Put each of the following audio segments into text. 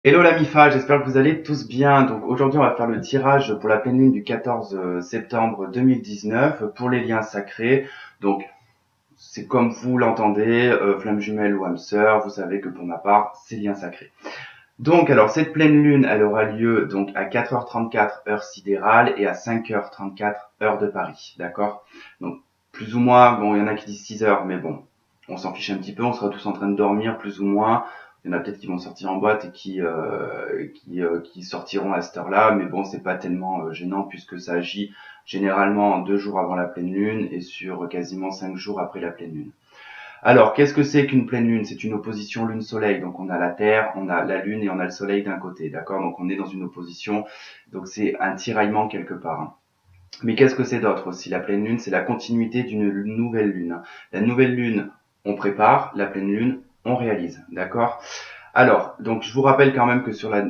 Hello la MIFA, j'espère que vous allez tous bien. Donc aujourd'hui on va faire le tirage pour la pleine lune du 14 septembre 2019 pour les liens sacrés. Donc c'est comme vous l'entendez, flamme jumelle ou âme sœur, vous savez que pour ma part c'est liens sacrés. Donc alors cette pleine lune elle aura lieu donc à 4h34 heure sidérale et à 5h34 heure de Paris, d'accord? Donc plus ou moins, bon il y en a qui disent 6 heures mais bon, on s'en fiche un petit peu, on sera tous en train de dormir plus ou moins. Il y en a peut-être qui vont sortir en boîte et qui sortiront à cette heure-là, mais bon, c'est pas tellement gênant puisque ça agit généralement 2 jours avant la pleine lune et sur quasiment 5 jours après la pleine lune. Alors, qu'est-ce que c'est qu'une pleine lune? C'est une opposition lune-soleil. Donc, on a la Terre, on a la Lune et on a le Soleil d'un côté, d'accord? Donc, on est dans une opposition. Donc, c'est un tiraillement quelque part, hein. Mais qu'est-ce que c'est d'autre aussi? La pleine lune, c'est la continuité d'une nouvelle lune. La nouvelle lune, on prépare. La pleine lune, on réalise, d'accord? Alors, donc je vous rappelle quand même que sur la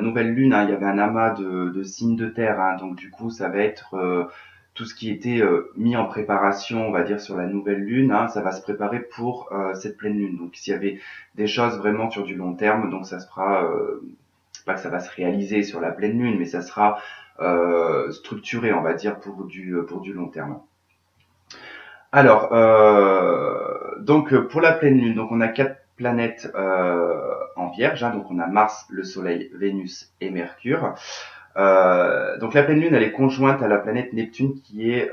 nouvelle lune, hein, il y avait un amas de signes de terre, hein, donc du coup, ça va être tout ce qui était mis en préparation, on va dire, sur la nouvelle lune, hein, ça va se préparer pour cette pleine lune. Donc, s'il y avait des choses vraiment sur du long terme, donc ça se fera, pas que ça va se réaliser sur la pleine lune, mais ça sera structuré, on va dire, pour du long terme. Alors, donc pour la pleine lune, donc on a 4 planètes en Vierge, hein, donc on a Mars, le Soleil, Vénus et Mercure. Donc la pleine lune, elle est conjointe à la planète Neptune qui est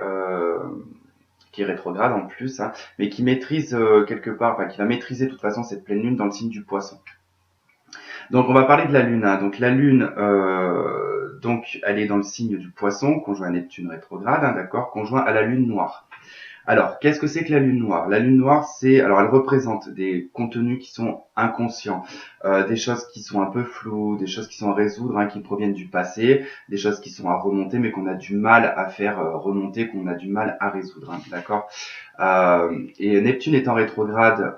rétrograde en plus, hein, mais qui maîtrise quelque part, enfin qui va maîtriser de toute façon cette pleine lune dans le signe du Poisson. Donc on va parler de la lune, hein. Donc la lune, donc elle est dans le signe du Poisson, conjoint à Neptune rétrograde, hein, d'accord, conjoint à la lune noire. Alors, qu'est-ce que c'est que la lune noire? La lune noire, alors elle représente des contenus qui sont inconscients, des choses qui sont un peu floues, des choses qui sont à résoudre, hein, qui proviennent du passé, des choses qui sont à remonter, mais qu'on a du mal à faire remonter, qu'on a du mal à résoudre, hein, d'accord? Et Neptune étant rétrograde,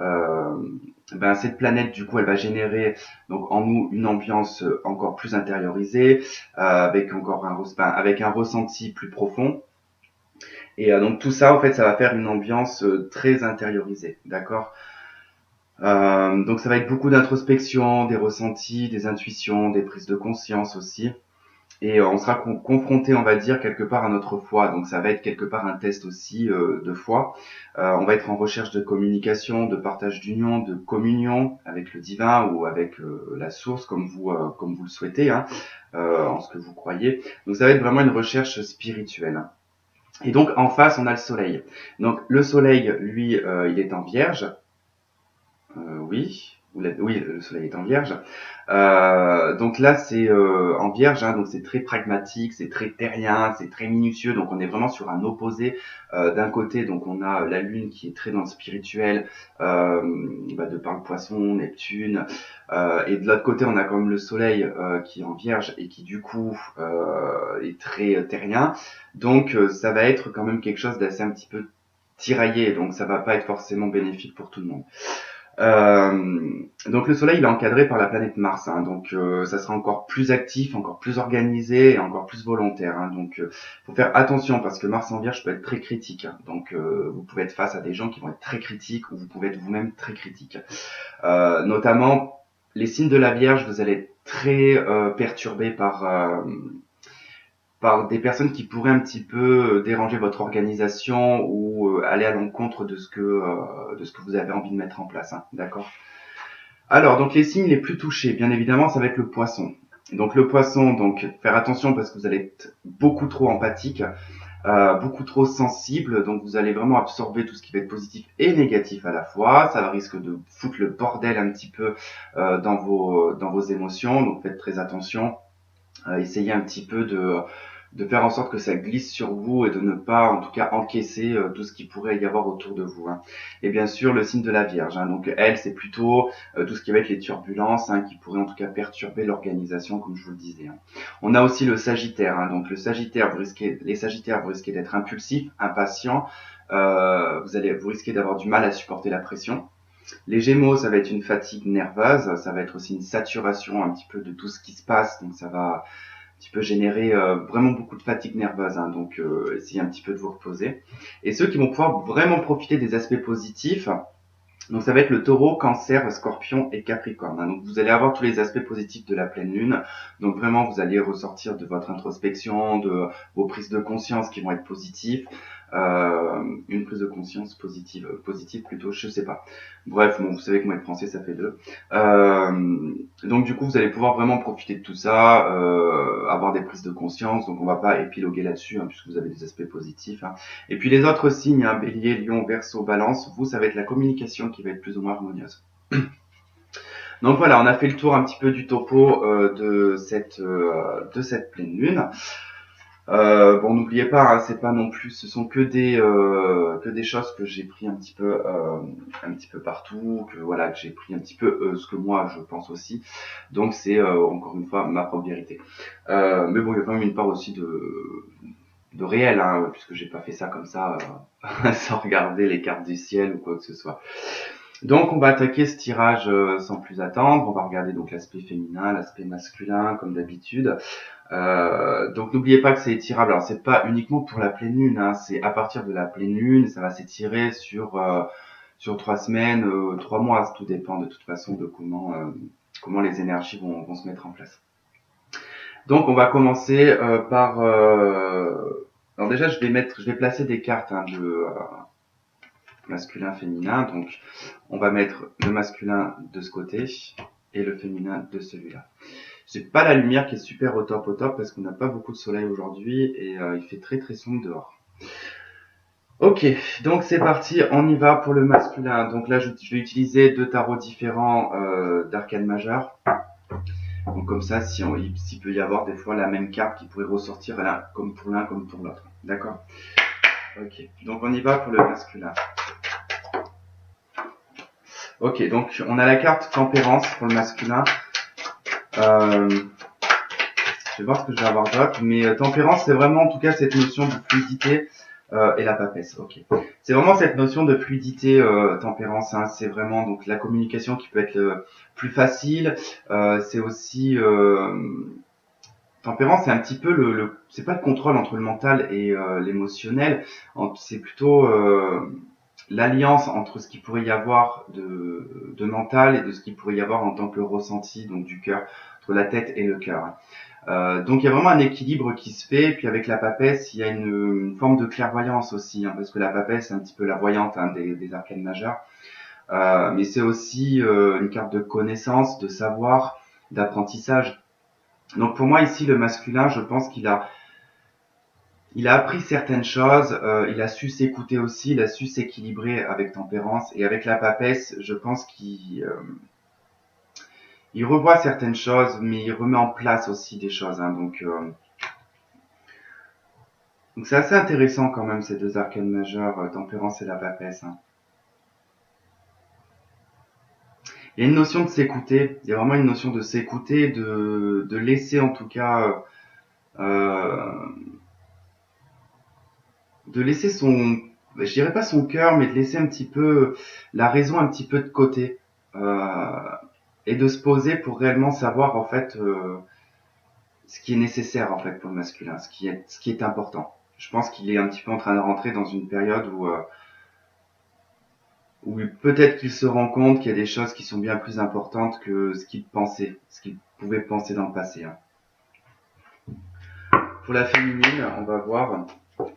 ben cette planète, du coup, elle va générer donc en nous une ambiance encore plus intériorisée, avec encore avec un ressenti plus profond. Et donc tout ça, en fait, ça va faire une ambiance très intériorisée, d'accord? Donc ça va être beaucoup d'introspection, des ressentis, des intuitions, des prises de conscience aussi. Et on sera confronté, on va dire, quelque part à notre foi. Donc ça va être quelque part un test aussi de foi. On va être en recherche de communication, de partage d'union, de communion avec le divin ou avec la source, comme vous le souhaitez, hein, en ce que vous croyez. Donc ça va être vraiment une recherche spirituelle, hein. Et donc en face, on a le soleil. Donc le soleil, lui, il est en vierge. Oui, oui, le soleil est en vierge. Donc là, c'est en vierge, hein, donc c'est très pragmatique, c'est très terrien, c'est très minutieux. Donc on est vraiment sur un opposé. D'un côté, donc on a la lune qui est très dans le spirituel, euh, de par le poisson, Neptune. Et de l'autre côté, on a quand même le soleil qui est en vierge et qui du coup est très terrien. Donc ça va être quand même quelque chose d'assez un petit peu tiraillé. Donc ça va pas être forcément bénéfique pour tout le monde. Donc le Soleil il est encadré par la planète Mars, hein, donc ça sera encore plus actif, encore plus organisé et encore plus volontaire, hein, donc faut faire attention parce que Mars en Vierge peut être très critique, hein, donc vous pouvez être face à des gens qui vont être très critiques ou vous pouvez être vous-même très critique. Notamment les signes de la Vierge, vous allez être très perturbé par des personnes qui pourraient un petit peu déranger votre organisation ou aller à l'encontre de ce que vous avez envie de mettre en place, hein, d'accord? Alors, donc les signes les plus touchés, bien évidemment, ça va être le poisson. Donc le poisson, donc faire attention parce que vous allez être beaucoup trop empathique, beaucoup trop sensible, donc vous allez vraiment absorber tout ce qui va être positif et négatif à la fois. Ça risque de foutre le bordel un petit peu dans vos émotions, donc faites très attention. Essayez un petit peu de faire en sorte que ça glisse sur vous et de ne pas, en tout cas, encaisser tout ce qui pourrait y avoir autour de vous, hein. Et bien sûr, le signe de la Vierge, hein. Donc elle, c'est plutôt tout ce qui va être les turbulences, hein, qui pourraient en tout cas perturber l'organisation, comme je vous le disais, hein. On a aussi le Sagittaire, hein. Donc le Sagittaire, les Sagittaires, vous risquez d'être impulsifs, impatients, vous risquez d'avoir du mal à supporter la pression. Les Gémeaux, ça va être une fatigue nerveuse, ça va être aussi une saturation un petit peu de tout ce qui se passe, donc ça va qui peut générer vraiment beaucoup de fatigue nerveuse, hein, donc essayez un petit peu de vous reposer. Et ceux qui vont pouvoir vraiment profiter des aspects positifs, Donc ça va être le taureau, cancer, scorpion et capricorne. Donc vous allez avoir tous les aspects positifs de la pleine lune. Donc vraiment vous allez ressortir de votre introspection, de vos prises de conscience qui vont être positives. Une prise de conscience positive plutôt, je sais pas. Bref, bon, vous savez que moi le français ça fait deux. Donc du coup vous allez pouvoir vraiment profiter de tout ça, avoir des prises de conscience. Donc on va pas épiloguer là-dessus puisque vous avez des aspects positifs. Et puis les autres signes, bélier, lion, verseau, balance, vous ça va être la communication qui va être plus ou moins harmonieuse. Donc voilà, on a fait le tour un petit peu du topo de cette pleine lune. Bon, n'oubliez pas, c'est pas non plus, ce sont que des choses que j'ai pris un petit peu partout, que voilà, que j'ai pris un petit peu ce que moi je pense aussi. Donc c'est encore une fois ma propre vérité. Mais bon, il y a quand même une part aussi de réel, puisque j'ai pas fait ça comme ça sans regarder les cartes du ciel ou quoi que ce soit. Donc on va attaquer ce tirage sans plus attendre. On va regarder donc l'aspect féminin, l'aspect masculin comme d'habitude. Donc n'oubliez pas que c'est étirable. Alors c'est pas uniquement pour la pleine lune, c'est à partir de la pleine lune, ça va s'étirer sur 3 semaines, 3 mois. Tout dépend de toute façon de comment les énergies vont se mettre en place. Donc on va commencer par. Alors déjà je vais placer des cartes de masculin, féminin. Donc on va mettre le masculin de ce côté et le féminin de celui-là. J'ai pas la lumière qui est super au top parce qu'on n'a pas beaucoup de soleil aujourd'hui et il fait très très sombre dehors. Ok, donc c'est parti, on y va pour le masculin. Donc là je vais utiliser 2 tarots différents d'arcane majeur. Donc comme ça, s'il peut y avoir des fois la même carte qui pourrait ressortir comme pour l'un comme pour l'autre. D'accord? Ok, donc on y va pour le masculin. Ok, donc on a la carte tempérance pour le masculin. Je vais voir ce que je vais avoir d'autre, mais tempérance, c'est vraiment en tout cas cette notion de fluidité et la papesse. Ok, c'est vraiment cette notion de fluidité, tempérance. C'est vraiment donc la communication qui peut être plus facile. C'est aussi tempérance, c'est un petit peu c'est pas le contrôle entre le mental et l'émotionnel. C'est plutôt l'alliance entre ce qu'il pourrait y avoir de mental et de ce qu'il pourrait y avoir en tant que ressenti, donc du cœur, entre la tête et le cœur. Donc il y a vraiment un équilibre qui se fait, puis avec la papesse, il y a une forme de clairvoyance aussi, parce que la papesse c'est un petit peu la voyante des arcanes majeures, mais c'est aussi une carte de connaissance, de savoir, d'apprentissage. Donc pour moi ici le masculin, je pense qu'il a appris certaines choses, il a su s'écouter aussi, il a su s'équilibrer avec tempérance, et avec la papesse, je pense qu'il revoit certaines choses, mais il remet en place aussi des choses. Donc c'est assez intéressant quand même ces 2 arcanes majeures, tempérance et la papesse. Il y a une notion de s'écouter, il y a vraiment une notion de s'écouter, de laisser en tout cas, de laisser je dirais pas son cœur, mais de laisser un petit peu la raison un petit peu de côté, et de se poser pour réellement savoir en fait ce qui est nécessaire en fait pour le masculin, ce qui est important. Je pense qu'il est un petit peu en train de rentrer dans une période où peut-être qu'il se rend compte qu'il y a des choses qui sont bien plus importantes que ce qu'il pensait, ce qu'il pouvait penser dans le passé. Pour la féminine, on va voir. Ok,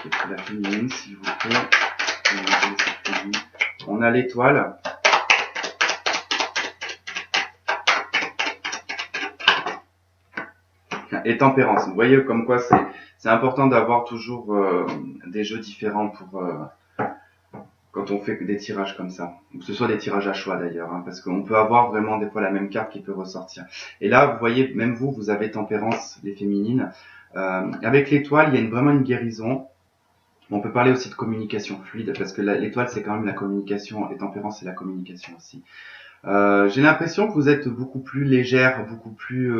pour la féminine, s'il vous plaît. On a l'étoile. Et tempérance. Vous voyez comme quoi c'est important d'avoir toujours des jeux différents quand on fait des tirages comme ça, ou que ce soit des tirages à choix d'ailleurs, parce qu'on peut avoir vraiment des fois la même carte qui peut ressortir. Et là, vous voyez, même vous avez tempérance, les féminines. Avec l'étoile, il y a vraiment une guérison. On peut parler aussi de communication fluide, parce que l'étoile, c'est quand même la communication, et tempérance, c'est la communication aussi. J'ai l'impression que vous êtes beaucoup plus légère, beaucoup plus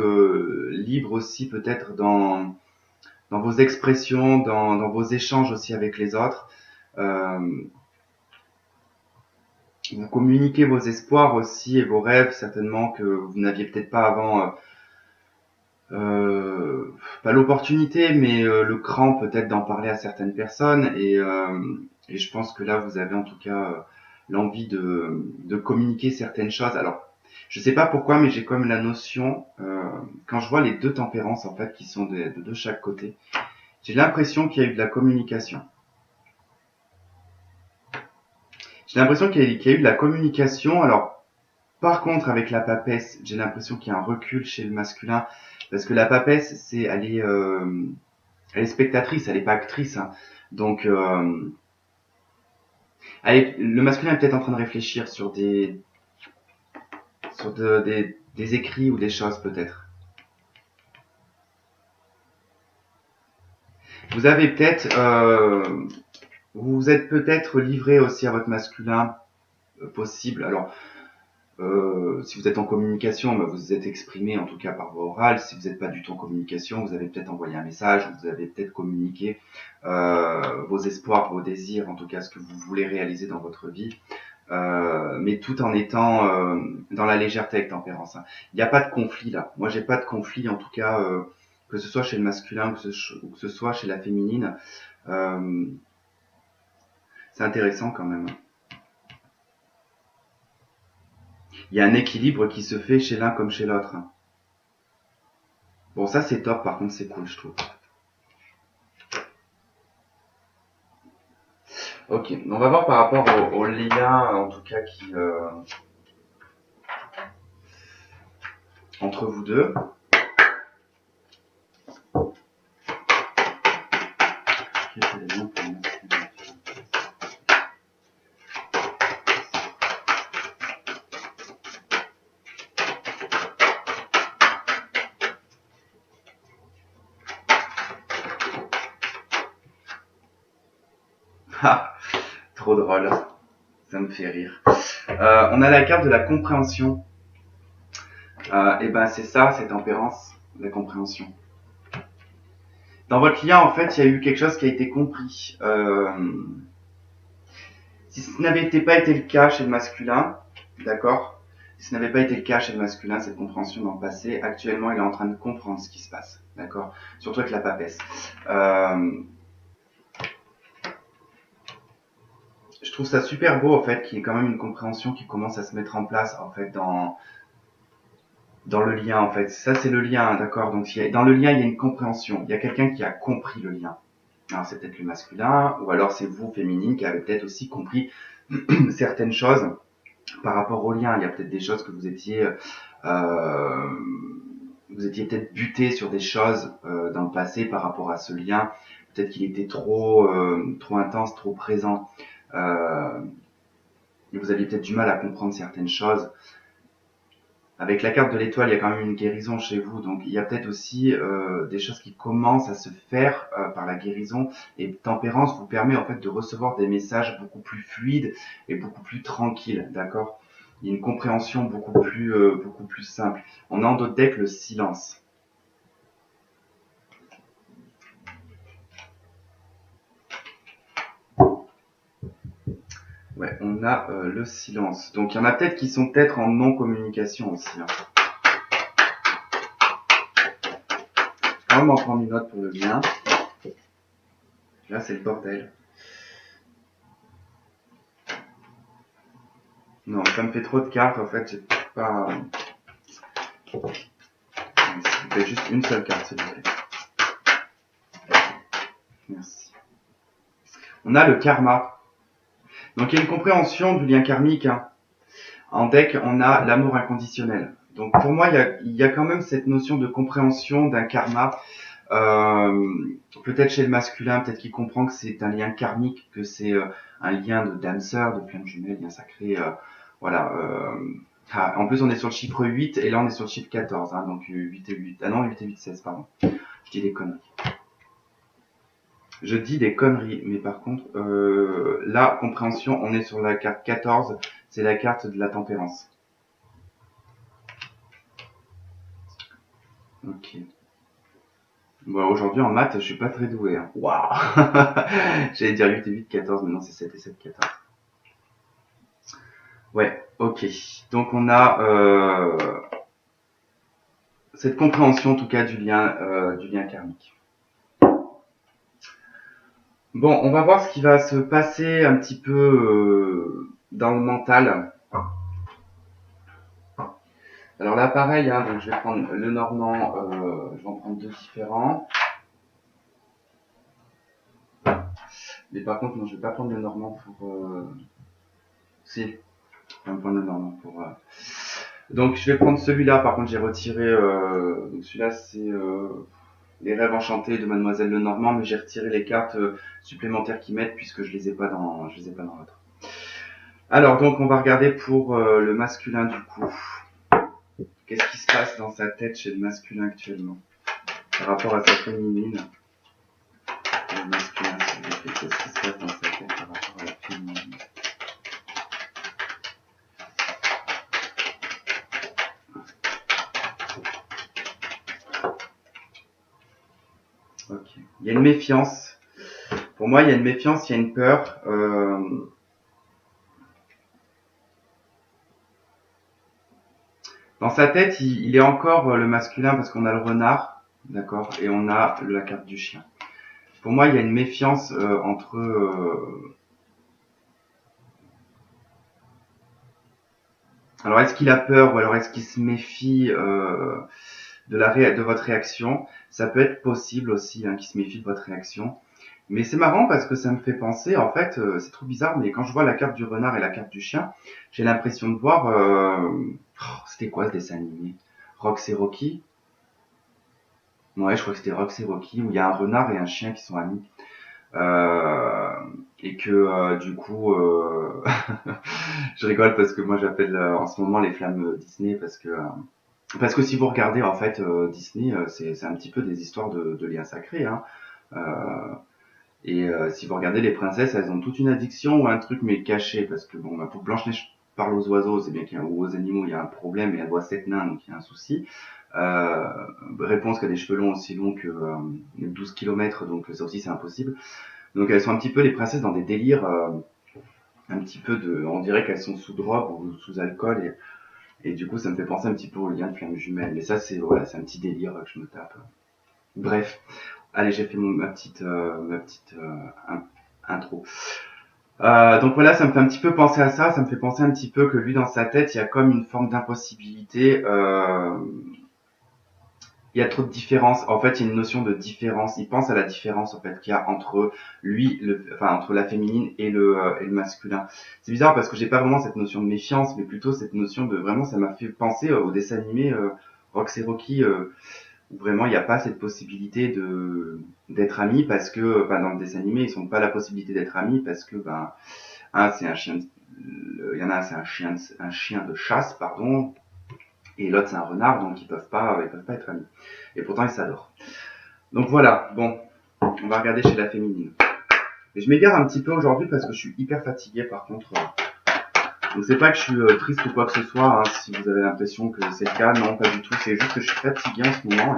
libre aussi peut-être dans vos expressions, dans vos échanges aussi avec les autres. Vous communiquez vos espoirs aussi et vos rêves certainement que vous n'aviez peut-être pas avant, pas l'opportunité, mais le cran peut-être d'en parler à certaines personnes et je pense que là vous avez en tout cas l'envie de communiquer certaines choses. Alors, je sais pas pourquoi, mais j'ai comme la notion, quand je vois les deux tempérances en fait qui sont de chaque côté, j'ai l'impression qu'il y a eu de la communication. J'ai l'impression qu'il y a eu de la communication. Alors, par contre, avec la papesse, j'ai l'impression qu'il y a un recul chez le masculin, parce que la papesse, elle est spectatrice, elle est pas actrice, hein. Donc, le masculin est peut-être en train de réfléchir sur des écrits ou des choses peut-être. Vous avez peut-être, vous êtes peut-être livré aussi à votre masculin possible. Alors, si vous êtes en communication, bah, vous vous êtes exprimé en tout cas par voie orale. Si vous n'êtes pas du tout en communication, vous avez peut-être envoyé un message, vous avez peut-être communiqué vos espoirs, vos désirs, en tout cas ce que vous voulez réaliser dans votre vie. Mais tout en étant dans la légèreté avec tempérance, hein. Il n'y a pas de conflit là. Moi, j'ai pas de conflit, en tout cas, que ce soit chez le masculin ou que ce soit chez la féminine. Euh, c'est intéressant quand même. Il y a un équilibre qui se fait chez l'un comme chez l'autre. Bon, ça c'est top, par contre c'est cool, je trouve. Ok, on va voir par rapport au lien, en tout cas, entre vous deux. Ah, trop drôle, ça me fait rire. On a la carte de la compréhension. Et ben c'est ça, c'est tempérance, la compréhension. Dans votre lien, en fait, il y a eu quelque chose qui a été compris. Si ce n'avait pas été le cas chez le masculin, d'accord, si ce n'avait pas été le cas chez le masculin, cette compréhension dans le passé, actuellement, il est en train de comprendre ce qui se passe, d'accord, surtout avec la papesse. Je trouve ça super beau, en fait, qu'il y ait quand même une compréhension qui commence à se mettre en place, en fait, dans le lien, en fait. Ça, c'est le lien, hein, d'accord. Donc, dans le lien, il y a une compréhension. Il y a quelqu'un qui a compris le lien. Alors, c'est peut-être le masculin, ou alors c'est vous, féminine, qui avez peut-être aussi compris certaines choses par rapport au lien. Il y a peut-être des choses que vous étiez peut-être buté sur des choses dans le passé par rapport à ce lien. Peut-être qu'il était trop intense, trop présent. Et vous aviez peut-être du mal à comprendre certaines choses. Avec la carte de l'étoile, il y a quand même une guérison chez vous, donc il y a peut-être aussi des choses qui commencent à se faire par la guérison. Et tempérance vous permet en fait de recevoir des messages beaucoup plus fluides et beaucoup plus tranquilles, d'accord. Il y a une compréhension beaucoup plus simple. On a en d'autres decks le silence. Ouais, on a le silence. Donc il y en a peut-être qui sont peut-être en non-communication aussi, hein. On va m'en prendre une note pour le bien. Là, c'est le bordel. Non, ça me fait trop de cartes, en fait, j'ai pas... S'il vous plaît, juste une seule carte, s'il vous plaît. Merci. On a le karma. Donc, il y a une compréhension du lien karmique, hein. En deck, on a l'amour inconditionnel. Donc, pour moi, il y a quand même cette notion de compréhension d'un karma. Peut-être chez le masculin, peut-être qu'il comprend que c'est un lien karmique, que c'est un lien d'âme sœur, de flamme jumelle, lien sacré, voilà. En plus, on est sur le chiffre 8 et là, on est sur le chiffre 14, hein, donc 8 et 8. Ah non, 8 et 8, 16, pardon. Je dis des conneries. Je dis des conneries, mais par contre, la compréhension, on est sur la carte 14, c'est la carte de la tempérance. Ok. Bon, aujourd'hui, en maths, je suis pas très doué, hein. Waouh. J'allais dire 8 et 8, 14, mais non, c'est 7 et 7, 14. Ouais, ok. Donc, on a cette compréhension, en tout cas, du lien karmique. Bon, on va voir ce qui va se passer un petit peu dans le mental. Alors là, pareil, hein, donc je vais prendre le normand, je vais en prendre deux différents. Mais par contre, non, je vais pas prendre le normand pour... Si, je vais prendre le normand pour... Donc je vais prendre celui-là, par contre j'ai retiré... donc celui-là c'est les rêves enchantés de Mademoiselle Lenormand, mais j'ai retiré les cartes supplémentaires qu'ils mettent puisque je les ai pas dans l'autre. Alors donc on va regarder pour le masculin du coup. Qu'est-ce qui se passe dans sa tête chez le masculin actuellement par rapport à sa féminine? Le masculin, s'il vous plaît, qu'est-ce qui se passe dans sa tête par rapport à la féminine? Ok. Il y a une méfiance. Pour moi, il y a une méfiance, il y a une peur. Dans sa tête, il est encore le masculin parce qu'on a le renard, d'accord, et on a la carte du chien. Pour moi, il y a une méfiance entre... alors, est-ce qu'il a peur ou alors est-ce qu'il se méfie de votre réaction? Ça peut être possible aussi, hein, qu'il se méfie de votre réaction. Mais c'est marrant parce que ça me fait penser, en fait, c'est trop bizarre, mais quand je vois la carte du renard et la carte du chien, j'ai l'impression de voir... c'était quoi ce dessin animé? Rox et Rocky? Ouais, je crois que c'était Rox et Rocky, où il y a un renard et un chien qui sont amis. Euh, et que du coup, je rigole parce que moi j'appelle en ce moment les flammes Disney parce que si vous regardez en fait Disney, c'est un petit peu des histoires de liens sacrés. Hein. Si vous regardez les princesses, elles ont toute une addiction ou un truc mais caché parce que bon, pour Blanche-Neige parle aux oiseaux, c'est bien qu'il y a ou aux animaux, il y a un problème et elle voit 7 nains donc il y a un souci. Euh, Réponse qu'elle a des cheveux longs aussi longs que 12 km donc ça aussi c'est impossible. Donc elles sont un petit peu les princesses dans des délires un petit peu de, on dirait qu'elles sont sous drogue ou sous alcool et du coup ça me fait penser un petit peu au lien de flammes jumelles. Mais ça c'est voilà, c'est un petit délire que je me tape. Bref, allez j'ai fait ma petite intro. Donc voilà, ça me fait un petit peu penser à ça. Ça me fait penser un petit peu que lui dans sa tête il y a comme une forme d'impossibilité. Il y a trop de différence. En fait, il y a une notion de différence. Il pense à la différence en fait qu'il y a entre lui, entre la féminine et le masculin. C'est bizarre parce que j'ai pas vraiment cette notion de méfiance, mais plutôt cette notion de vraiment, ça m'a fait penser au dessin animé Rox et Rocky, où vraiment il n'y a pas cette possibilité de d'être amis parce que, dans le dessin animé, ils n'ont pas la possibilité d'être amis parce que, c'est un chien, il y en a un, c'est un chien de chasse, pardon, et l'autre c'est un renard, donc ils peuvent pas être amis. Et pourtant ils s'adorent. Donc voilà, bon, on va regarder chez la féminine. Et je m'égare un petit peu aujourd'hui parce que je suis hyper fatigué par contre. Donc c'est pas que je suis triste ou quoi que ce soit, hein, si vous avez l'impression que c'est le cas, non pas du tout, c'est juste que je suis fatigué en ce moment.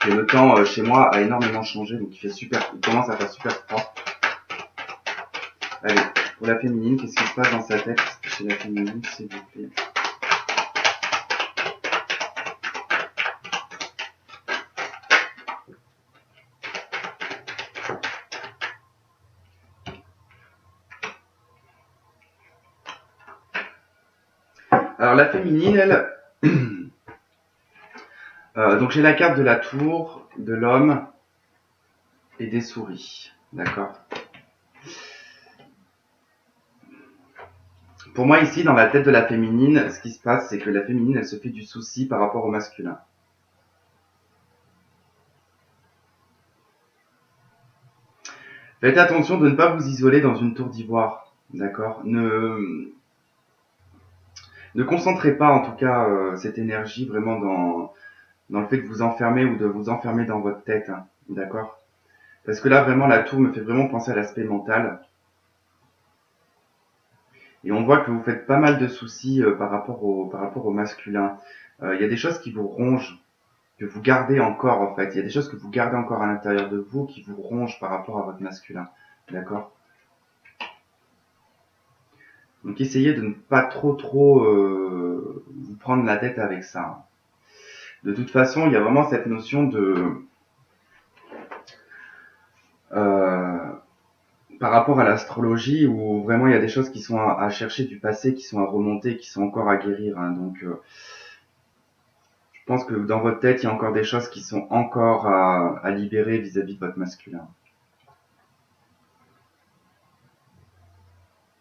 Et le temps chez moi a énormément changé, donc il commence à faire super froid. Allez, pour la féminine, qu'est-ce qui se passe dans sa tête chez la féminine, s'il vous plaît? Alors la féminine, elle, donc j'ai la carte de la tour, de l'homme et des souris, d'accord. Pour moi ici, dans la tête de la féminine, ce qui se passe, c'est que la féminine, elle se fait du souci par rapport au masculin. Faites attention de ne pas vous isoler dans une tour d'ivoire, d'accord. Ne concentrez pas en tout cas cette énergie vraiment dans le fait de vous enfermer ou de vous enfermer dans votre tête, hein, d'accord. Parce que là, vraiment, la tour me fait vraiment penser à l'aspect mental. Et on voit que vous faites pas mal de soucis par rapport au masculin. Il y a des choses qui vous rongent, que vous gardez encore en fait. Il y a des choses que vous gardez encore à l'intérieur de vous qui vous rongent par rapport à votre masculin. D'accord. Donc essayez de ne pas trop vous prendre la tête avec ça. De toute façon, il y a vraiment cette notion de... par rapport à l'astrologie, où vraiment il y a des choses qui sont à chercher du passé, qui sont à remonter, qui sont encore à guérir. Hein. Donc, je pense que dans votre tête, il y a encore des choses qui sont encore à libérer vis-à-vis de votre masculin.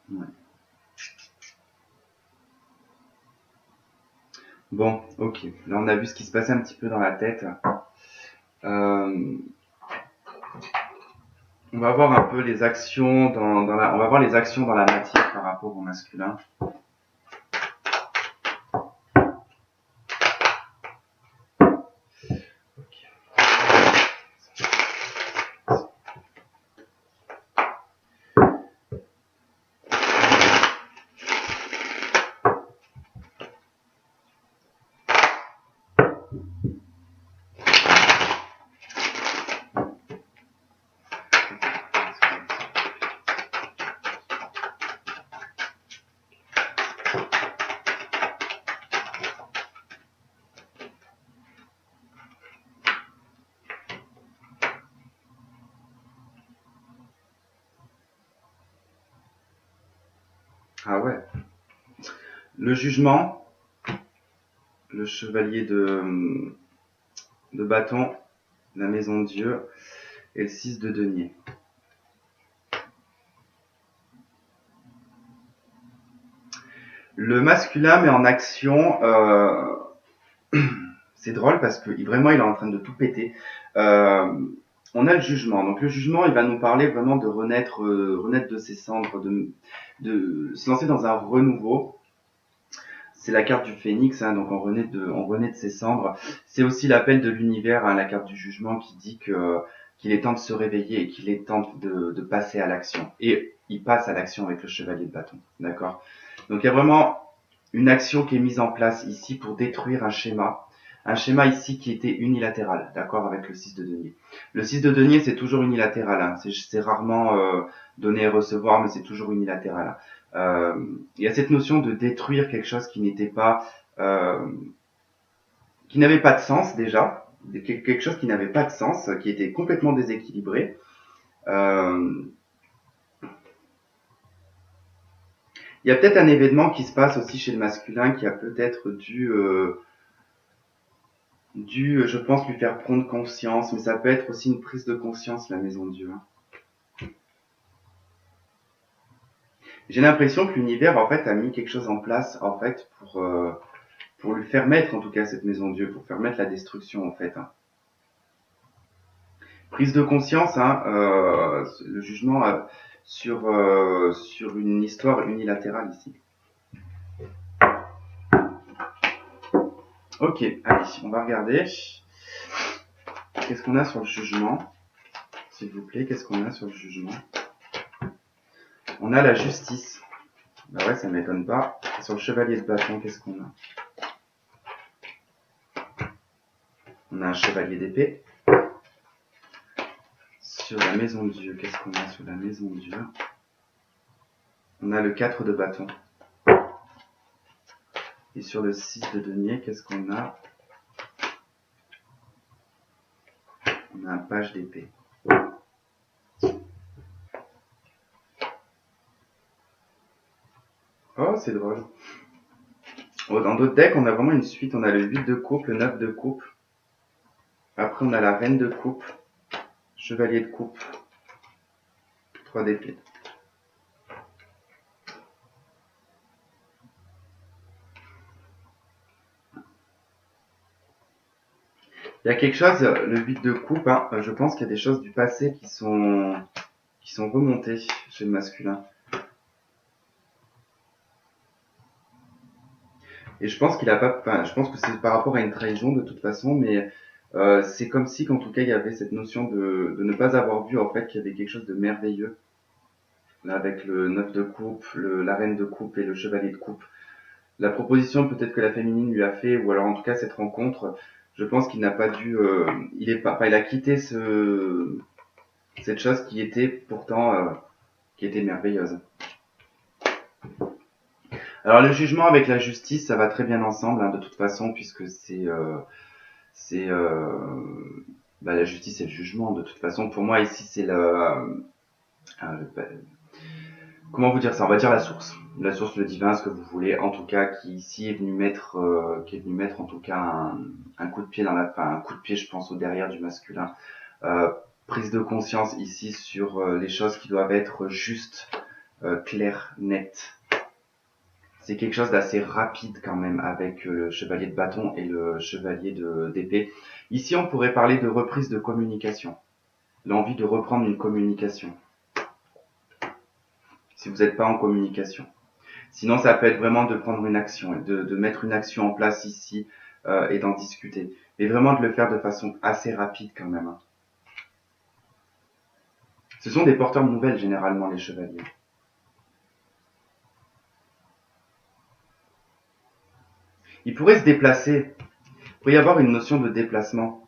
Ouais. Bon, ok. Là, on a vu ce qui se passait un petit peu dans la tête. Euh, on va voir un peu les actions on va voir les actions dans la matière par rapport au masculin. Ah ouais. Le jugement, le chevalier de bâton, la maison de Dieu et le 6 de denier. Le masculin met en action, c'est drôle parce que vraiment il est en train de tout péter. On a le jugement. Donc le jugement, il va nous parler vraiment de renaître, renaître de ses cendres, de se lancer dans un renouveau. C'est la carte du phénix, hein, donc on renaît de ses cendres. C'est aussi l'appel de l'univers, hein, la carte du jugement qui dit qu'il est temps de se réveiller et qu'il est temps de passer à l'action. Et il passe à l'action avec le chevalier de bâton, d'accord. Donc il y a vraiment une action qui est mise en place ici pour détruire un schéma ici qui était unilatéral, d'accord, avec le 6 de denier. Le 6 de denier, c'est toujours unilatéral, hein. C'est rarement donner et recevoir, mais c'est toujours unilatéral. Il y a cette notion de détruire quelque chose qui n'était pas, qui n'avait pas de sens déjà, quelque chose qui n'avait pas de sens, qui était complètement déséquilibré. Il y a peut-être un événement qui se passe aussi chez le masculin qui a peut-être dû, je pense, lui faire prendre conscience, mais ça peut être aussi une prise de conscience, la maison de Dieu. J'ai l'impression que l'univers, en fait, a mis quelque chose en place, en fait, pour lui faire mettre, en tout cas, cette maison de Dieu, pour faire mettre la destruction, en fait. Hein. Prise de conscience, hein, le jugement sur une histoire unilatérale ici. Ok, allez, on va regarder. Qu'est-ce qu'on a sur le jugement? S'il vous plaît, qu'est-ce qu'on a sur le jugement? On a la justice. Bah ouais, ça m'étonne pas. Sur le chevalier de bâton, qu'est-ce qu'on a? On a un chevalier d'épée. Sur la maison de Dieu, qu'est-ce qu'on a sur la maison de Dieu? On a le 4 de bâton. Et sur le 6 de denier, qu'est-ce qu'on a? On a un page d'épée. Oh, c'est drôle. Oh, dans d'autres decks, on a vraiment une suite. On a le 8 de coupe, le 9 de coupe. Après, on a la reine de coupe, chevalier de coupe, 3 d'épée. Il y a quelque chose, le 8 de coupe, hein, je pense qu'il y a des choses du passé qui sont remontées chez le masculin. Et je pense qu'il a pas, enfin, je pense que c'est par rapport à une trahison de toute façon, mais c'est comme si, qu'en tout cas, il y avait cette notion de ne pas avoir vu en fait qu'il y avait quelque chose de merveilleux là avec le 9 de coupe, la reine de coupe et le chevalier de coupe. La proposition peut-être que la féminine lui a fait, ou alors en tout cas cette rencontre, je pense qu'il n'a pas dû, il a quitté cette chose qui était pourtant, qui était merveilleuse. Alors le jugement avec la justice, ça va très bien ensemble, hein, de toute façon, puisque c'est la justice et le jugement. De toute façon, pour moi ici, c'est euh, comment vous dire ça? On va dire la source, le divin, ce que vous voulez, en tout cas, qui ici qui est venu mettre en tout cas un coup de pied un coup de pied, je pense, au derrière du masculin. Euh, Prise de conscience ici sur les choses qui doivent être justes, claires, nettes. C'est quelque chose d'assez rapide quand même avec le chevalier de bâton et le chevalier d'épée. Ici, on pourrait parler de reprise de communication. L'envie de reprendre une communication. Si vous n'êtes pas en communication. Sinon, ça peut être vraiment de prendre une action, de mettre une action en place ici et d'en discuter. Mais vraiment de le faire de façon assez rapide quand même. Hein. Ce sont des porteurs de nouvelles généralement, les chevaliers. Ils pourraient se déplacer. Il pourrait y avoir une notion de déplacement.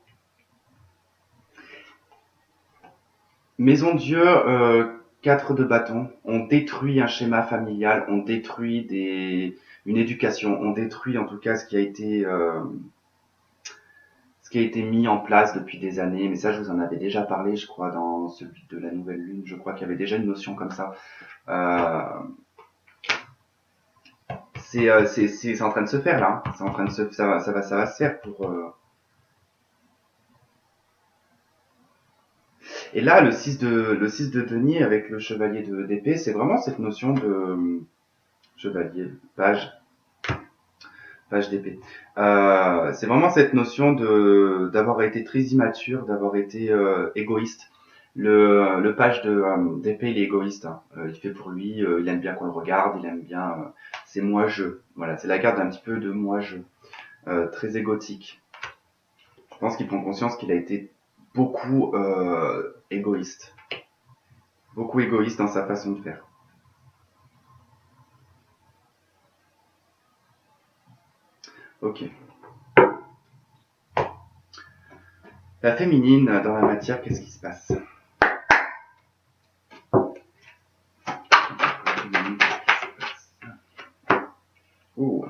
Maison Dieu, 4 de bâton. On détruit un schéma familial, on détruit une éducation, on détruit en tout cas ce qui a été mis en place depuis des années, mais ça je vous en avais déjà parlé, je crois, dans celui de la nouvelle lune, je crois qu'il y avait déjà une notion comme ça. C'est en train de se faire là, c'est en train de se, ça va se faire pour. Et là, le 6 de denier avec le chevalier d'épée, c'est vraiment cette notion de chevalier, page d'épée. C'est vraiment cette notion d'avoir été très immature, d'avoir été égoïste. Le page d'épée, il est égoïste. Hein. Il fait pour lui, il aime bien qu'on le regarde, il aime bien. C'est moi-je. Voilà, c'est la carte un petit peu de moi-je. Très égotique. Je pense qu'il prend conscience qu'il a été beaucoup égoïste. Beaucoup égoïste dans sa façon de faire. Ok. La féminine dans la matière, qu'est-ce qui se passe? Ouh,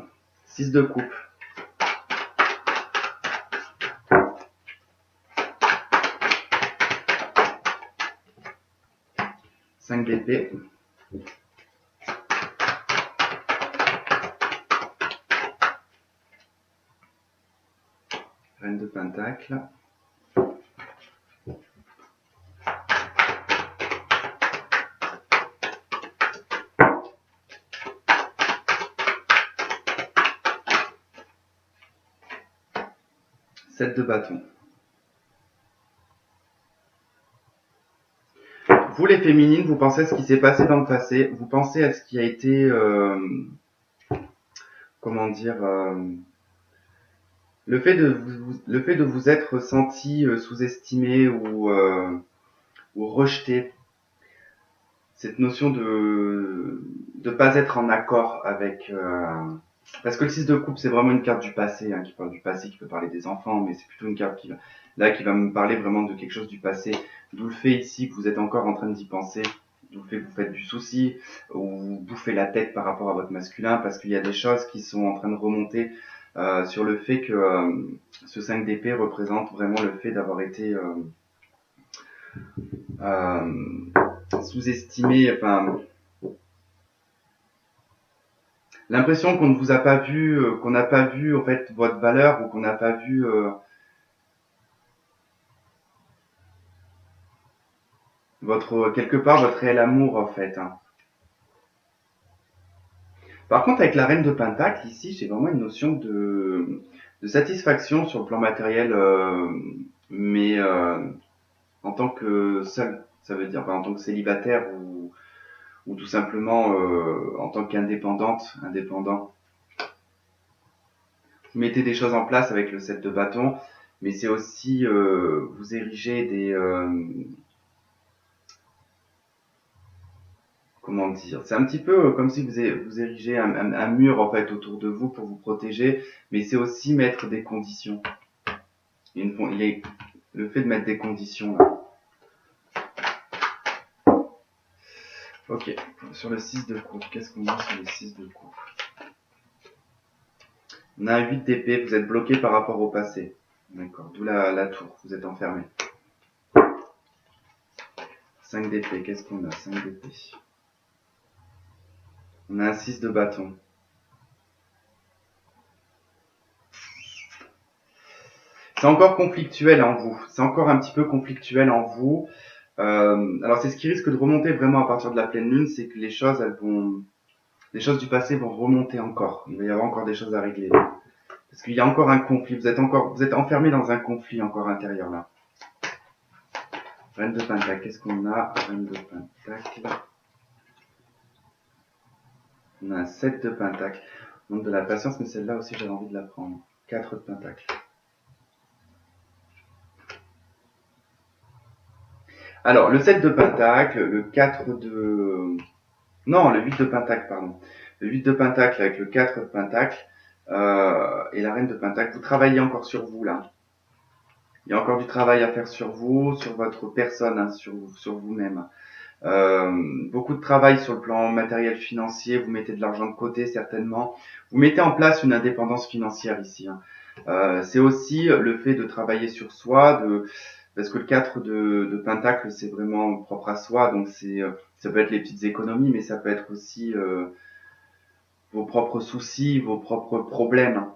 6 de coupe. 5 d'épée. Reine de pentacle. Sept de bâton. Vous les féminines, vous pensez à ce qui s'est passé dans le passé, vous pensez à ce qui a été, comment dire, le fait de vous être senti sous-estimé ou rejeté, cette notion de pas être en accord avec parce que le 6 de coupe c'est vraiment une carte du passé hein, qui parle du passé, qui peut parler des enfants, mais c'est plutôt une carte qui va me parler vraiment de quelque chose du passé, d'où le fait ici que vous êtes encore en train d'y penser, d'où le fait que vous faites du souci ou vous bouffez la tête par rapport à votre masculin parce qu'il y a des choses qui sont en train de remonter sur le fait que ce 5 d'épée représente vraiment le fait d'avoir été sous-estimé, enfin l'impression qu'on ne vous a pas vu, qu'on n'a pas vu en fait votre valeur ou qu'on n'a pas vu quelque part votre réel amour en fait. Hein. Par contre avec la reine de pentacle ici j'ai vraiment une notion de satisfaction sur le plan matériel, mais en tant que seul, ça veut dire en tant que célibataire ou tout simplement en tant qu'indépendante, indépendant. Vous mettez des choses en place avec le 7 de bâton, mais c'est aussi vous érigez comment dire, c'est un petit peu comme si vous érigez un mur en fait autour de vous pour vous protéger, mais c'est aussi mettre des conditions. Il y a le fait de mettre des conditions là. Ok, sur le 6 de coupe, qu'est-ce qu'on a sur le 6 de coupe? On a un 8 d'épée, vous êtes bloqué par rapport au passé. D'accord, d'où la tour, vous êtes enfermé. 5 d'épée, qu'est-ce qu'on a? 5 d'épée. On a un 6 de bâton. C'est encore conflictuel en vous. C'est encore un petit peu conflictuel en vous. Alors c'est ce qui risque de remonter vraiment à partir de la pleine lune, c'est que les choses du passé vont remonter encore. Il va y avoir encore des choses à régler. Parce qu'il y a encore un conflit. Vous êtes enfermé dans un conflit encore intérieur là. Reine de Pentacle, qu'est-ce qu'on a? Reine de Pentacle. On a un 7 de Pentacle. Donc de la patience, mais celle-là aussi j'avais envie de la prendre. 4 de Pentacle. Alors, le 7 de Pentacle, le 4 de... Non, le 8 de Pentacle, pardon. Le 8 de Pentacle avec le 4 de Pentacle et la Reine de Pentacle. Vous travaillez encore sur vous, là. Il y a encore du travail à faire sur vous, sur votre personne, hein, sur vous-même. Beaucoup de travail sur le plan matériel financier. Vous mettez de l'argent de côté, certainement. Vous mettez en place une indépendance financière ici. Hein. C'est aussi le fait de travailler sur soi, parce que le 4 de Pentacle, c'est vraiment propre à soi, donc ça peut être les petites économies, mais ça peut être aussi vos propres soucis, vos propres problèmes, hein,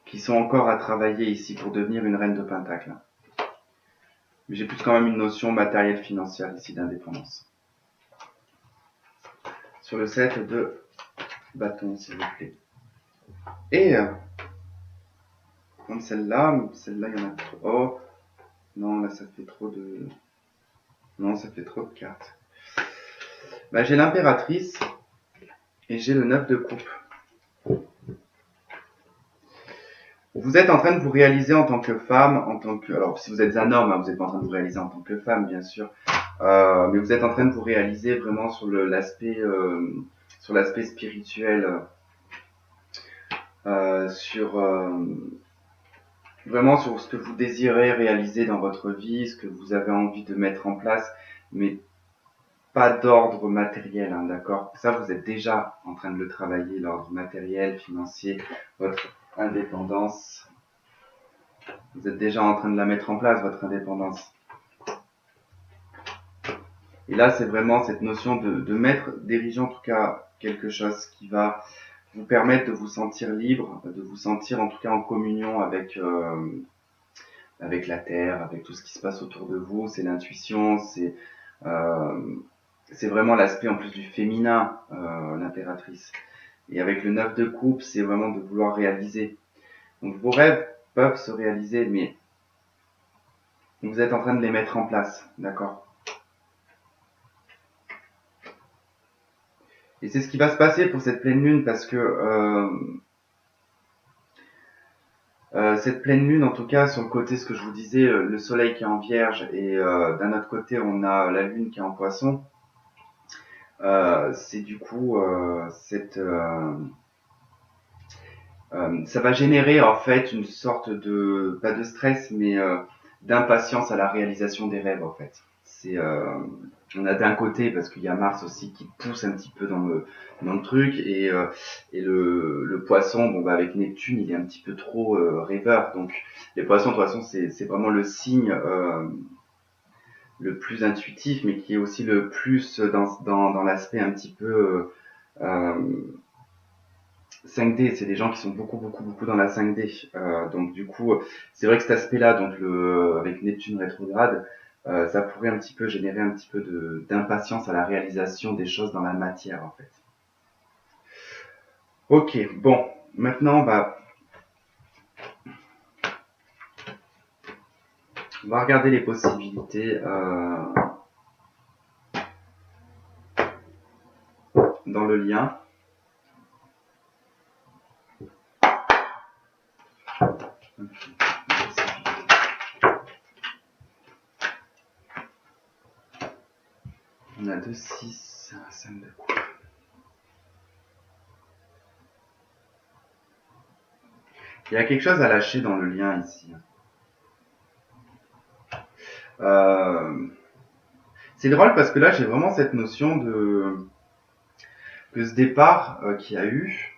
qui sont encore à travailler ici pour devenir une reine de Pentacle. Mais j'ai plus quand même une notion matérielle financière ici d'indépendance. Sur le 7 de bâton, s'il vous plaît. Et comme celle-là, il y en a trop. Oh, non, là ça fait trop de... Non, ça fait trop de cartes. Bah, j'ai l'impératrice et j'ai le 9 de coupe. Vous êtes en train de vous réaliser en tant que femme, alors si vous êtes un homme, hein, vous n'êtes pas en train de vous réaliser en tant que femme, bien sûr, mais vous êtes en train de vous réaliser vraiment sur l'aspect spirituel, vraiment sur ce que vous désirez réaliser dans votre vie, ce que vous avez envie de mettre en place, mais pas d'ordre matériel, hein, d'accord? Ça, vous êtes déjà en train de le travailler, l'ordre matériel, financier, votre indépendance. Vous êtes déjà en train de la mettre en place, votre indépendance. Et là, c'est vraiment cette notion d'ériger en tout cas quelque chose qui va vous permettre de vous sentir libre, de vous sentir en tout cas en communion avec la terre, avec tout ce qui se passe autour de vous. C'est l'intuition, c'est vraiment l'aspect en plus du féminin, l'impératrice. Et avec le 9 de coupe, c'est vraiment de vouloir réaliser. Donc vos rêves peuvent se réaliser, mais vous êtes en train de les mettre en place, d'accord? Et c'est ce qui va se passer pour cette pleine lune, parce que cette pleine lune, en tout cas, sur le côté, ce que je vous disais, le soleil qui est en vierge, et d'un autre côté, on a la lune qui est en poisson. C'est du coup ça va générer en fait une sorte de, pas de stress, mais d'impatience à la réalisation des rêves en fait. On a d'un côté, parce qu'il y a Mars aussi qui pousse un petit peu dans le truc, et le poisson, bon bah avec Neptune, il est un petit peu trop rêveur. Donc les poissons, de toute façon, c'est vraiment le signe le plus intuitif, mais qui est aussi le plus dans l'aspect un petit peu 5D. C'est des gens qui sont beaucoup dans la 5D. Donc du coup, c'est vrai que cet aspect-là, donc avec Neptune rétrograde, ça pourrait un petit peu générer un petit peu d'impatience à la réalisation des choses dans la matière, en fait. Ok, bon, maintenant on va regarder les possibilités dans le lien. On a 2, 6, 5 de coupe. Il y a quelque chose à lâcher dans le lien ici. C'est drôle parce que là j'ai vraiment cette notion que ce départ qu'il y a eu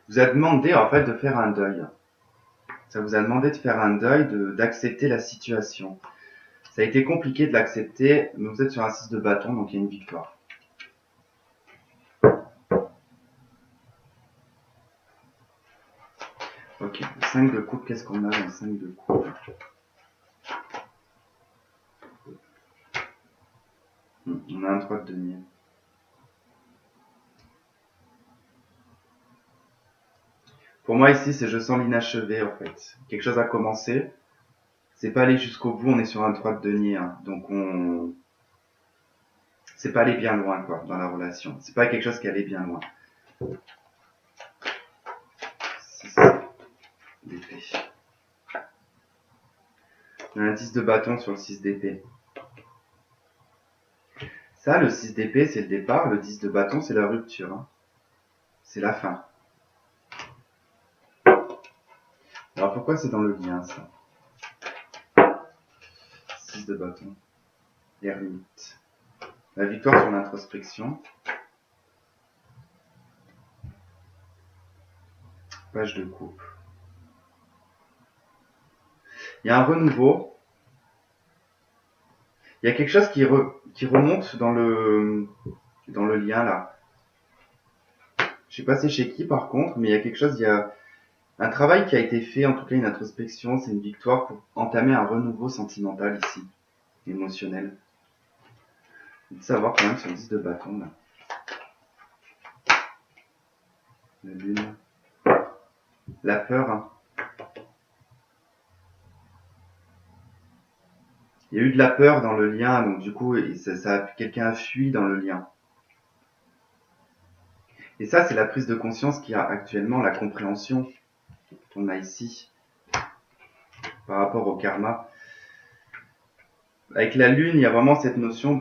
vous a demandé en fait de faire un deuil. Ça vous a demandé de faire un deuil, d'accepter la situation. Ça a été compliqué de l'accepter, mais vous êtes sur un 6 de bâton, donc il y a une victoire. Ok, le 5 de coupe, qu'est-ce qu'on a dans le 5 de coupe? On a un 3 de denier. Pour moi ici, c'est je sens l'inachevé en fait. Quelque chose a commencé, c'est pas aller jusqu'au bout, on est sur un 3 de denier, hein. Donc c'est pas aller bien loin quoi dans la relation. C'est pas quelque chose qui allait bien loin. 6 d'épée. On a un 10 de bâton sur le 6 d'épée. Ça, le 6 d'épée, c'est le départ. Le 10 de bâton, c'est la rupture. Hein. C'est la fin. Alors pourquoi c'est dans le lien, ça? 6 de bâton. Ermite. La victoire sur l'introspection. Page de coupe. Il y a un renouveau. Il y a quelque chose qui remonte dans le lien, là. Je sais pas c'est chez qui, par contre, mais il y a quelque chose, il y a un travail qui a été fait, en tout cas une introspection, c'est une victoire pour entamer un renouveau sentimental ici, émotionnel. Il faut savoir quand même sur le 10 de bâton, là. La lune. La peur, hein. Il y a eu de la peur dans le lien, donc du coup, quelqu'un a fui dans le lien. Et ça, c'est la prise de conscience qu'il y a actuellement, la compréhension qu'on a ici par rapport au karma. Avec la lune, il y a vraiment cette notion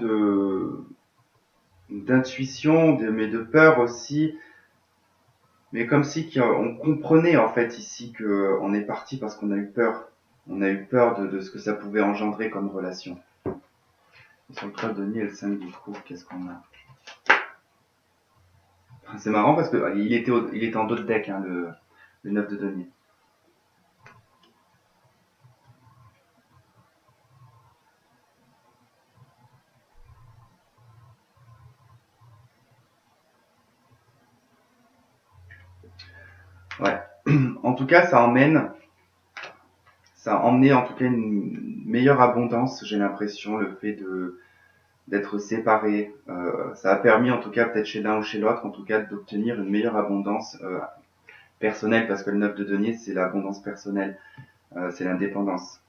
d'intuition, mais de peur aussi. Mais comme si on comprenait en fait ici qu'on est parti parce qu'on a eu peur. On a eu peur de ce que ça pouvait engendrer comme relation. Et sur le 3 de denier et le 5 du trou, qu'est-ce qu'on a? C'est marrant parce que il était en dos de deck, hein, le 9 de denier. Ouais. En tout cas, ça a emmené en tout cas une meilleure abondance, j'ai l'impression, le fait d'être séparés. Ça a permis, en tout cas, peut-être chez l'un ou chez l'autre, en tout cas, d'obtenir une meilleure abondance personnelle, parce que le 9 de denier, c'est l'abondance personnelle, c'est l'indépendance.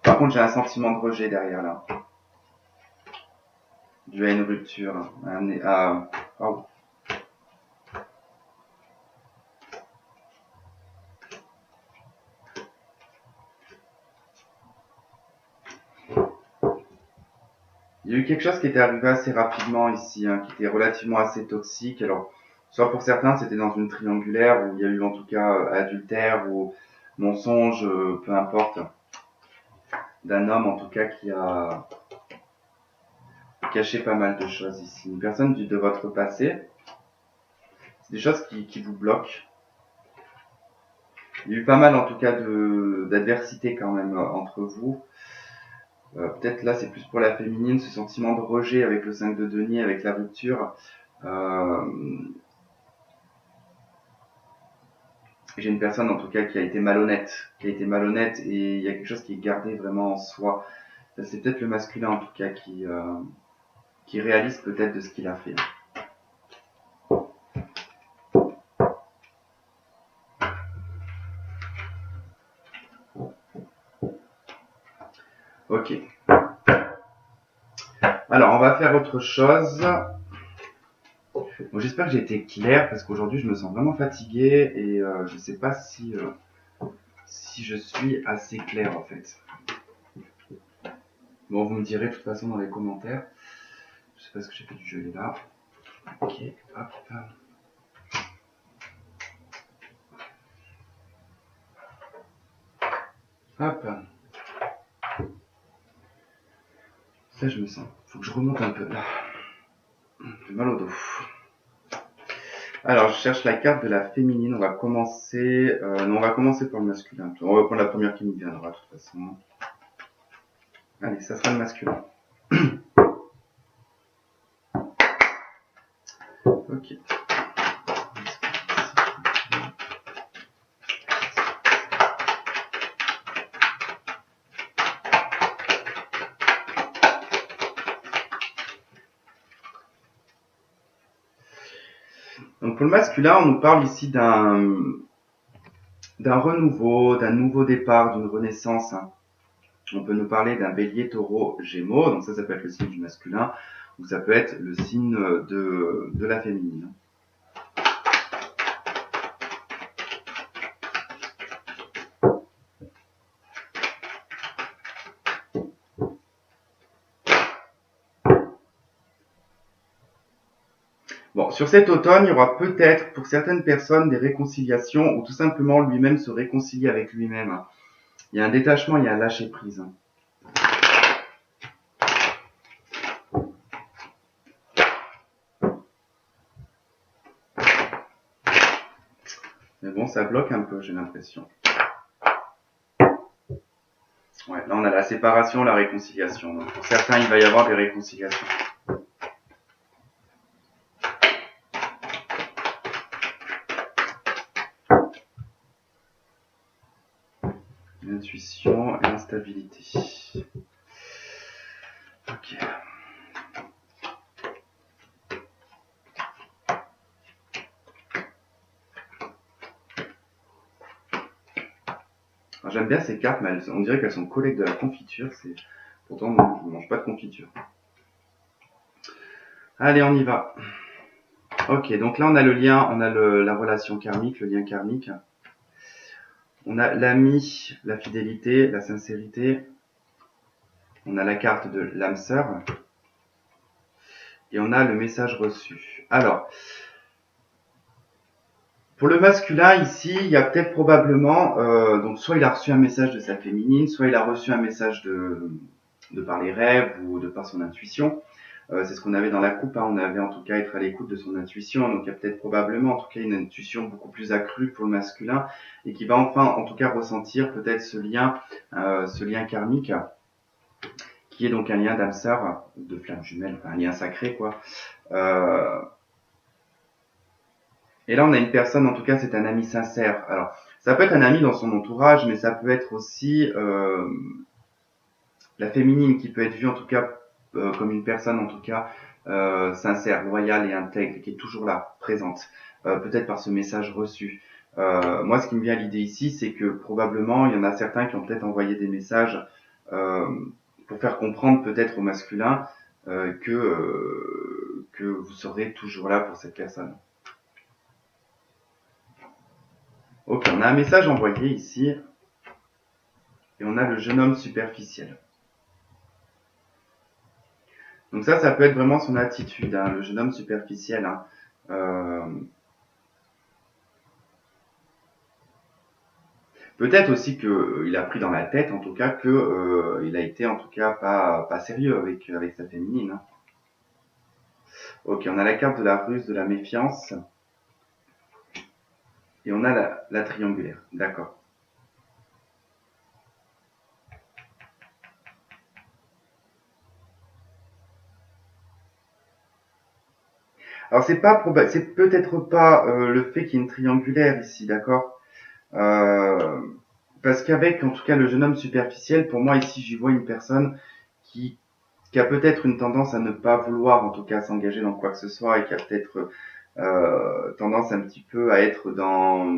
Par contre, j'ai un sentiment de rejet derrière là, dû à une rupture, oh. Il y a eu quelque chose qui était arrivé assez rapidement ici, hein, qui était relativement assez toxique. Alors, soit pour certains, c'était dans une triangulaire où il y a eu en tout cas adultère ou mensonge, peu importe, d'un homme en tout cas qui a caché pas mal de choses ici. Une personne de votre passé, c'est des choses qui vous bloquent. Il y a eu pas mal en tout cas d'adversité quand même entre vous. Peut-être là c'est plus pour la féminine, ce sentiment de rejet avec le 5 de denier, avec la rupture. J'ai une personne en tout cas qui a été malhonnête, et il y a quelque chose qui est gardé vraiment en soi. C'est peut-être le masculin en tout cas qui réalise peut-être de ce qu'il a fait. Ok. Alors on va faire autre chose. Bon, j'espère que j'ai été clair parce qu'aujourd'hui je me sens vraiment fatigué et je sais pas si je suis assez clair en fait. Bon, vous me direz de toute façon dans les commentaires. Je sais pas ce que j'ai fait du gelé là. Ok, hop. Hop. Ça je me sens. Faut que je remonte un peu là. J'ai mal au dos. Alors, je cherche la carte de la féminine. On va commencer. Non, on va commencer par le masculin. On va prendre la première qui nous viendra, de toute façon. Allez, ça sera le masculin. Ok. Donc, pour le masculin, on nous parle ici d'un renouveau, d'un nouveau départ, d'une renaissance. On peut nous parler d'un bélier, taureau, gémeaux. Donc, ça peut être le signe du masculin. Ou ça peut être le signe de la féminine. Bon, sur cet automne, il y aura peut-être pour certaines personnes des réconciliations ou tout simplement lui-même se réconcilier avec lui-même. Il y a un détachement, il y a un lâcher-prise. Mais bon, ça bloque un peu, j'ai l'impression. Ouais, là on a la séparation, la réconciliation. Donc pour certains, il va y avoir des réconciliations. L'intuition et l'instabilité. Ok. J'aime bien ces cartes, mais on dirait qu'elles sont collées de la confiture. Pourtant, non, je ne mange pas de confiture. Allez, on y va. Ok, donc là on a le lien, on a la relation karmique, le lien karmique. On a l'ami, la fidélité, la sincérité. On a la carte de l'âme sœur. Et on a le message reçu. Alors, pour le masculin, ici, il y a peut-être probablement, donc soit il a reçu un message de sa féminine, soit il a reçu un message de par les rêves ou de par son intuition. C'est ce qu'on avait dans la coupe, hein. On avait en tout cas être à l'écoute de son intuition, donc il y a peut-être probablement en tout cas une intuition beaucoup plus accrue pour le masculin et qui va enfin en tout cas ressentir peut-être ce lien karmique qui est donc un lien d'âme sœur, de flamme jumelle, enfin, un lien sacré quoi. Et là, on a une personne, en tout cas, c'est un ami sincère. Alors, ça peut être un ami dans son entourage, mais ça peut être aussi la féminine qui peut être vue, en tout cas, comme une personne, en tout cas, sincère, loyale et intègre, qui est toujours là, présente, peut-être par ce message reçu. Moi, ce qui me vient à l'idée ici, c'est que probablement, il y en a certains qui ont peut-être envoyé des messages pour faire comprendre peut-être au masculin que vous serez toujours là pour cette personne. Ok, on a un message envoyé ici et on a le jeune homme superficiel. Donc ça peut être vraiment son attitude, hein, le jeune homme superficiel. Hein. Peut-être aussi qu'il a pris dans la tête, en tout cas, qu'il a été en tout cas pas sérieux avec sa féminine. Hein. Ok, on a la carte de la ruse, de la méfiance et on a la triangulaire. D'accord. Alors c'est peut-être pas le fait qu'il y ait une triangulaire ici, d'accord. Parce qu'avec en tout cas le jeune homme superficiel, pour moi ici j'y vois une personne qui, qui a peut-être une tendance à ne pas vouloir en tout cas s'engager dans quoi que ce soit et qui a peut-être tendance un petit peu à être dans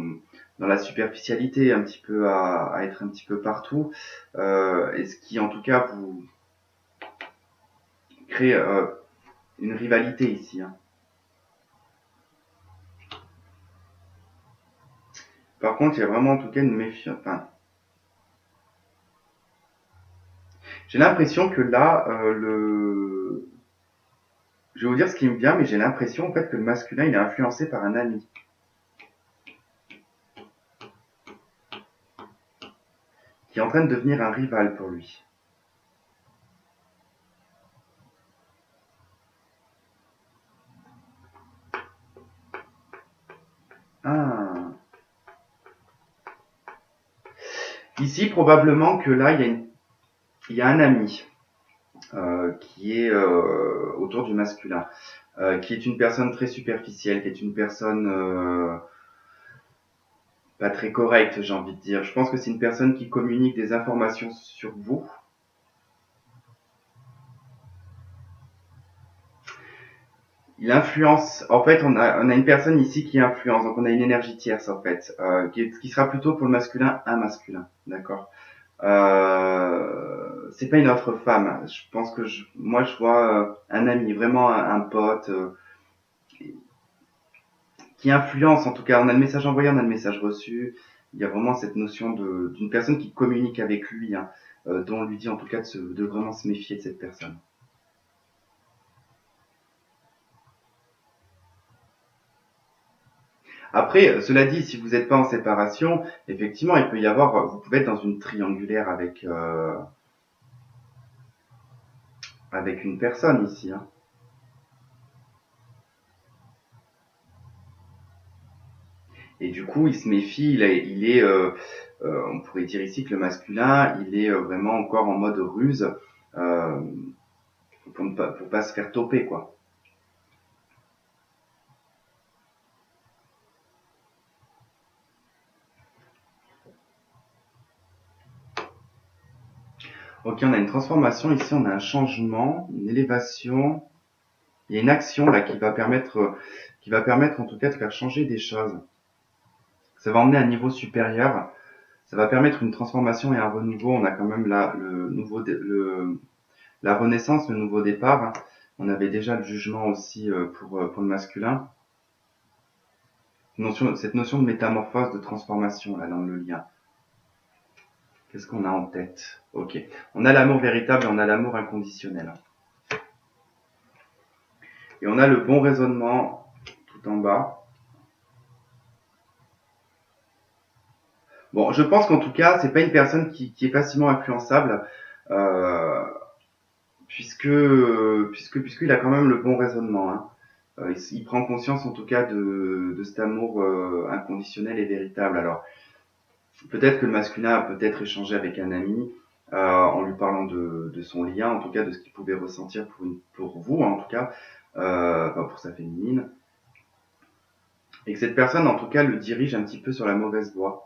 la superficialité, un petit peu à être un petit peu partout, et ce qui en tout cas vous crée une rivalité ici. Hein. Par contre, il y a vraiment en tout cas une méfiance. Enfin, j'ai l'impression que là, je vais vous dire ce qui me vient, mais j'ai l'impression en fait que le masculin il est influencé par un ami qui est en train de devenir un rival pour lui. Ici, probablement que là, il y a un ami qui est autour du masculin, qui est une personne très superficielle, qui est une personne pas très correcte, j'ai envie de dire. Je pense que c'est une personne qui communique des informations sur vous. Il influence, en fait, on a une personne ici qui influence, donc on a une énergie tierce, en fait, qui sera plutôt pour le masculin, un masculin, d'accord. C'est pas une autre femme. Je pense que moi, je vois un ami, vraiment un pote, qui influence, en tout cas. On a le message envoyé, on a le message reçu. Il y a vraiment cette notion d'une personne qui communique avec lui, hein, dont on lui dit en tout cas de vraiment se méfier de cette personne. Après, cela dit, si vous n'êtes pas en séparation, effectivement, il peut y avoir, vous pouvez être dans une triangulaire avec une personne ici, hein. Et du coup, il se méfie, on pourrait dire ici que le masculin, il est vraiment encore en mode ruse, euh, pour pas se faire toper, quoi. Ok, on a une transformation ici, on a un changement, une élévation, il y a une action là qui va permettre en tout cas de faire changer des choses. Ça va emmener à un niveau supérieur. Ça va permettre une transformation et un renouveau. On a quand même là la renaissance, le nouveau départ. On avait déjà le jugement aussi pour le masculin. Cette notion de métamorphose, de transformation là dans le lien. Qu'est-ce qu'on a en tête? Ok. On a l'amour véritable et on a l'amour inconditionnel. Et on a le bon raisonnement tout en bas. Bon, je pense qu'en tout cas, c'est pas une personne qui est facilement influençable, euh, puisqu'il a quand même le bon raisonnement, hein. Il prend conscience en tout cas de cet amour inconditionnel et véritable. Alors, peut-être que le masculin a peut-être échangé avec un ami en lui parlant de son lien, en tout cas de ce qu'il pouvait ressentir pour vous, hein, en tout cas, enfin pour sa féminine, et que cette personne, en tout cas, le dirige un petit peu sur la mauvaise voie.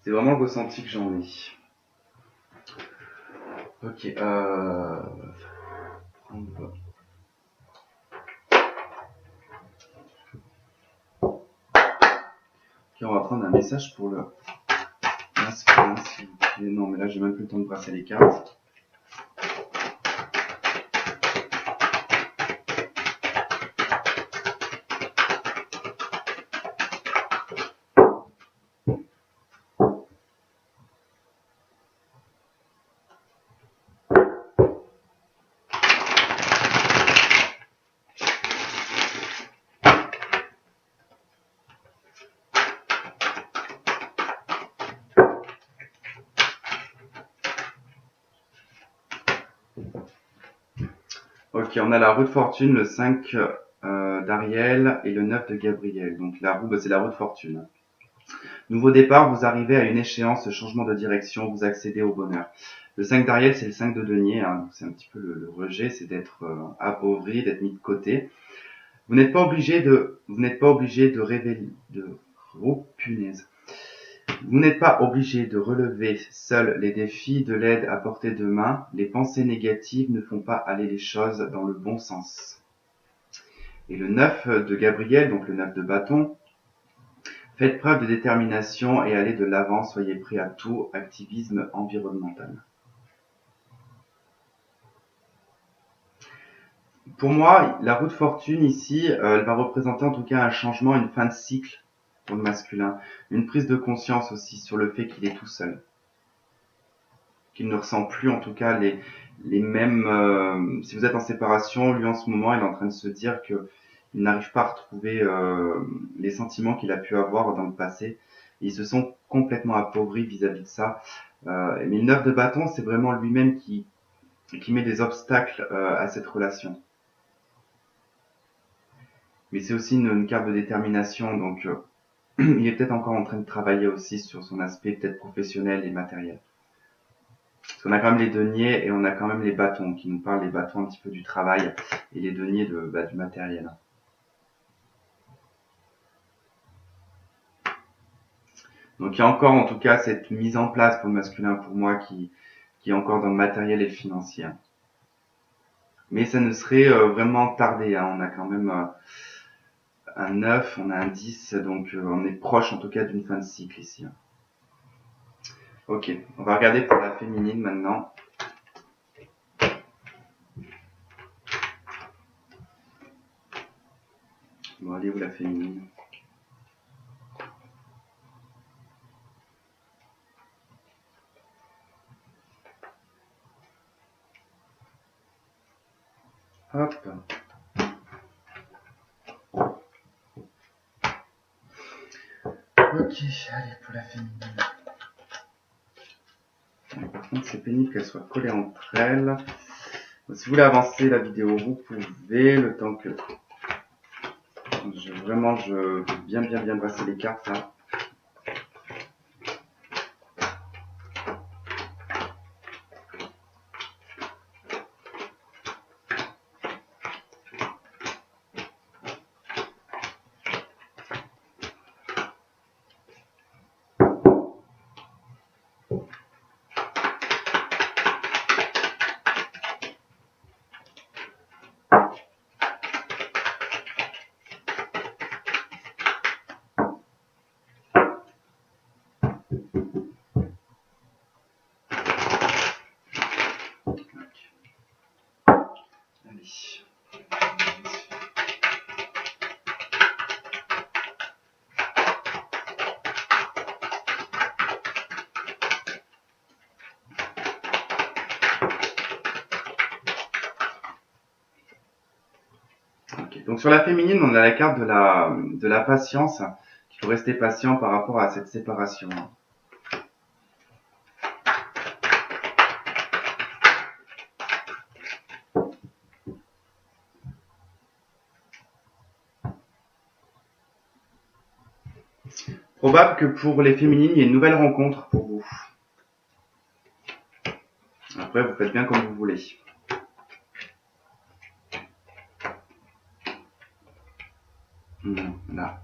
C'est vraiment le ressenti que j'en ai. Ok, ok, on va prendre un message pour le masculin, s'il vous plaît. Non, mais là, j'ai même plus le temps de brasser les cartes. Ok, on a la roue de fortune, le 5 d'Ariel et le 9 de Gabriel. Donc la roue, bah, c'est la roue de fortune. Nouveau départ, vous arrivez à une échéance, changement de direction, vous accédez au bonheur. Le 5 d'Ariel, c'est le 5 de denier, hein, c'est un petit peu le rejet, c'est d'être appauvri, d'être mis de côté. Vous n'êtes pas obligé de révéler, oh punaise. Vous n'êtes pas obligé de relever seul les défis de l'aide à portée de main. Les pensées négatives ne font pas aller les choses dans le bon sens. Et le 9 de Gabriel, donc le 9 de bâton, faites preuve de détermination et allez de l'avant, soyez prêts à tout, activisme environnemental. Pour moi, la roue de fortune ici, elle va représenter en tout cas un changement, une fin de cycle pour le masculin. Une prise de conscience aussi sur le fait qu'il est tout seul. Qu'il ne ressent plus en tout cas les mêmes... si vous êtes en séparation, lui en ce moment, il est en train de se dire que il n'arrive pas à retrouver les sentiments qu'il a pu avoir dans le passé. Ils se sont complètement appauvris vis-à-vis de ça. Mais le 9 de bâton, c'est vraiment lui-même qui met des obstacles à cette relation. Mais c'est aussi une carte de détermination, donc il est peut-être encore en train de travailler aussi sur son aspect peut-être professionnel et matériel. Parce qu'on a quand même les deniers et on a quand même les bâtons qui nous parlent, les bâtons un petit peu du travail et les deniers du matériel. Donc il y a encore en tout cas cette mise en place pour le masculin pour moi qui est encore dans le matériel et le financier. Mais ça ne serait vraiment tardé, hein. On a quand même un 9, on a un 10, donc on est proche en tout cas d'une fin de cycle ici. Ok, on va regarder pour la féminine maintenant. Bon, allez où la féminine? Hop. Ok, allez pour la féminine. Par contre, c'est pénible qu'elles soient collées entre elles. Si vous voulez avancer la vidéo, vous pouvez, le temps que je veux bien brasser les cartes là. Allez. Okay. Donc sur la féminine, on a la carte de la patience. Il faut rester patient par rapport à cette séparation. Probable que pour les féminines, il y ait une nouvelle rencontre pour vous. Après, vous faites bien comme vous voulez. Là.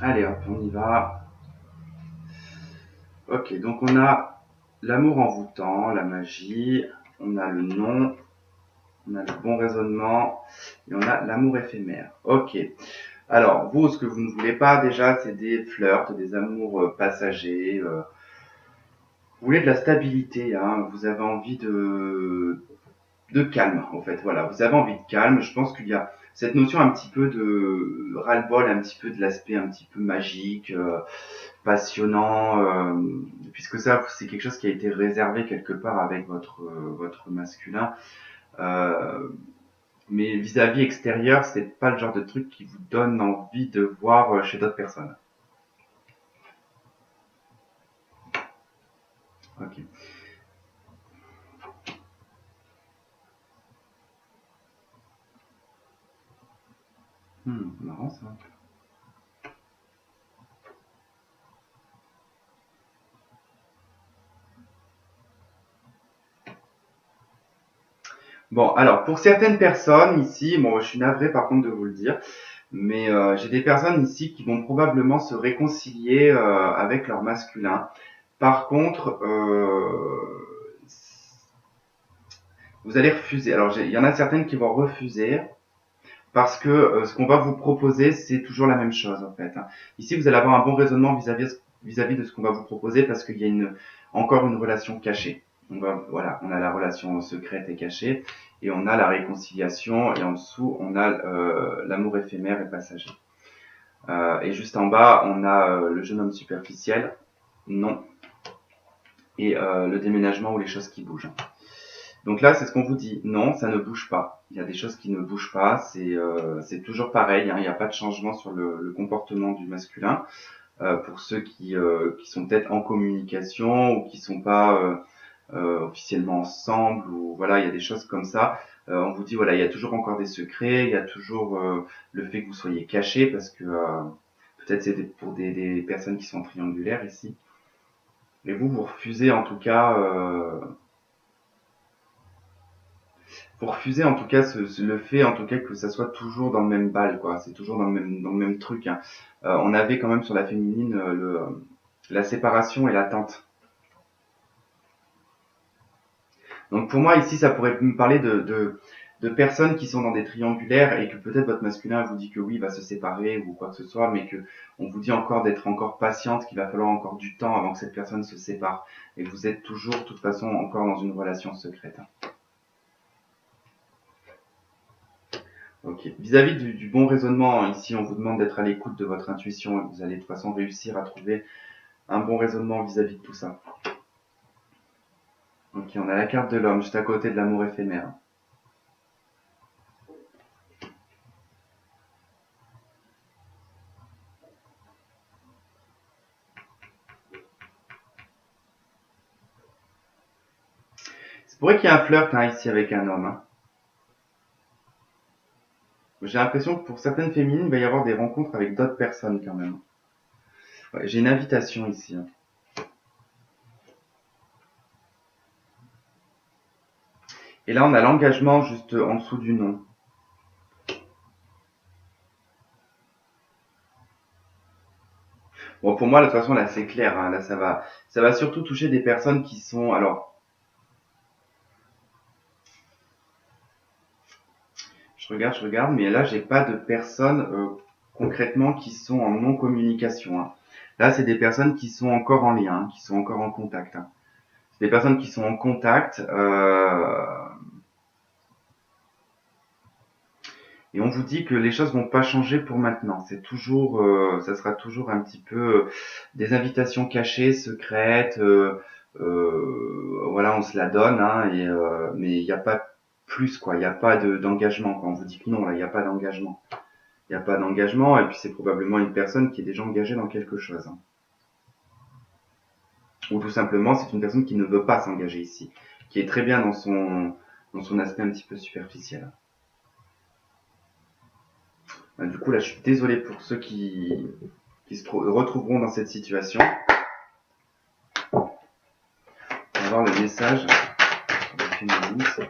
Allez hop, on y va. Ok, donc on a l'amour envoûtant, la magie, on a le non, on a le bon raisonnement et on a l'amour éphémère. Ok. Alors, vous, ce que vous ne voulez pas déjà, c'est des flirts, des amours passagers. Vous voulez de la stabilité, hein. Vous avez envie de calme, en fait. Voilà, vous avez envie de calme. Je pense qu'il y a cette notion un petit peu de ras-le-bol, un petit peu de l'aspect un petit peu magique, passionnant, puisque ça, c'est quelque chose qui a été réservé quelque part avec votre masculin. Mais vis-à-vis extérieur, c'est pas le genre de truc qui vous donne envie de voir chez d'autres personnes. Ok. Marrant ça. Bon, alors pour certaines personnes ici, bon, je suis navré par contre de vous le dire, mais j'ai des personnes ici qui vont probablement se réconcilier avec leur masculin. Par contre, vous allez refuser. Alors, il y en a certaines qui vont refuser parce que ce qu'on va vous proposer, c'est toujours la même chose en fait, hein. Ici, vous allez avoir un bon raisonnement vis-à-vis de ce qu'on va vous proposer parce qu'il y a encore une relation cachée. Voilà, on a la relation secrète et cachée et on a la réconciliation et en dessous, on a l'amour éphémère et passager. Et juste en bas, on a le jeune homme superficiel, non, et le déménagement ou les choses qui bougent. Donc là, c'est ce qu'on vous dit. Non, ça ne bouge pas. Il y a des choses qui ne bougent pas. C'est toujours pareil, hein. Il n'y a pas de changement sur le comportement du masculin. Pour ceux qui sont peut-être en communication ou qui sont pas officiellement ensemble, ou voilà, il y a des choses comme ça. On vous dit, voilà, il y a toujours encore des secrets, il y a toujours le fait que vous soyez caché, parce que peut-être c'est pour des personnes qui sont triangulaires ici. Et vous refusez en tout cas, vous refusez en tout cas le fait en tout cas que ça soit toujours dans le même bal, quoi. C'est toujours dans le même truc, hein. On avait quand même sur la féminine la séparation et l'attente. Donc pour moi ici, ça pourrait me parler de personnes qui sont dans des triangulaires et que peut-être votre masculin vous dit que oui, il va se séparer ou quoi que ce soit, mais que on vous dit encore d'être encore patiente, qu'il va falloir encore du temps avant que cette personne se sépare. Et que vous êtes toujours, de toute façon, encore dans une relation secrète. Ok. Vis-à-vis du bon raisonnement, ici, on vous demande d'être à l'écoute de votre intuition et vous allez de toute façon réussir à trouver un bon raisonnement vis-à-vis de tout ça. Ok, on a la carte de l'homme juste à côté de l'amour éphémère. C'est pourrait qu'il y ait un flirt ici avec un homme, hein. J'ai l'impression que pour certaines féminines, il va y avoir des rencontres avec d'autres personnes quand même. Ouais, j'ai une invitation ici, hein. Et là, on a l'engagement juste en dessous du nom. Bon, pour moi, de toute façon, là, c'est clair, hein. Là, ça va surtout toucher des personnes qui sont, alors, je regarde, mais là, j'ai pas de personnes concrètement qui sont en non-communication, hein. Là, c'est des personnes qui sont encore en lien, hein, qui sont encore en contact, hein. C'est des personnes qui sont en contact, et on vous dit que les choses vont pas changer pour maintenant. C'est toujours, ça sera toujours un petit peu des invitations cachées, secrètes. Voilà, on se la donne, hein, mais il n'y a pas plus, quoi. Il n'y a pas d'engagement. Quand on vous dit que non, là, il n'y a pas d'engagement. Il n'y a pas d'engagement, et puis c'est probablement une personne qui est déjà engagée dans quelque chose, hein. Ou tout simplement, c'est une personne qui ne veut pas s'engager ici, qui est très bien dans son aspect un petit peu superficiel. Du coup, là, je suis désolé pour ceux qui se retrouveront dans cette situation. On va voir le message sur le féminisme.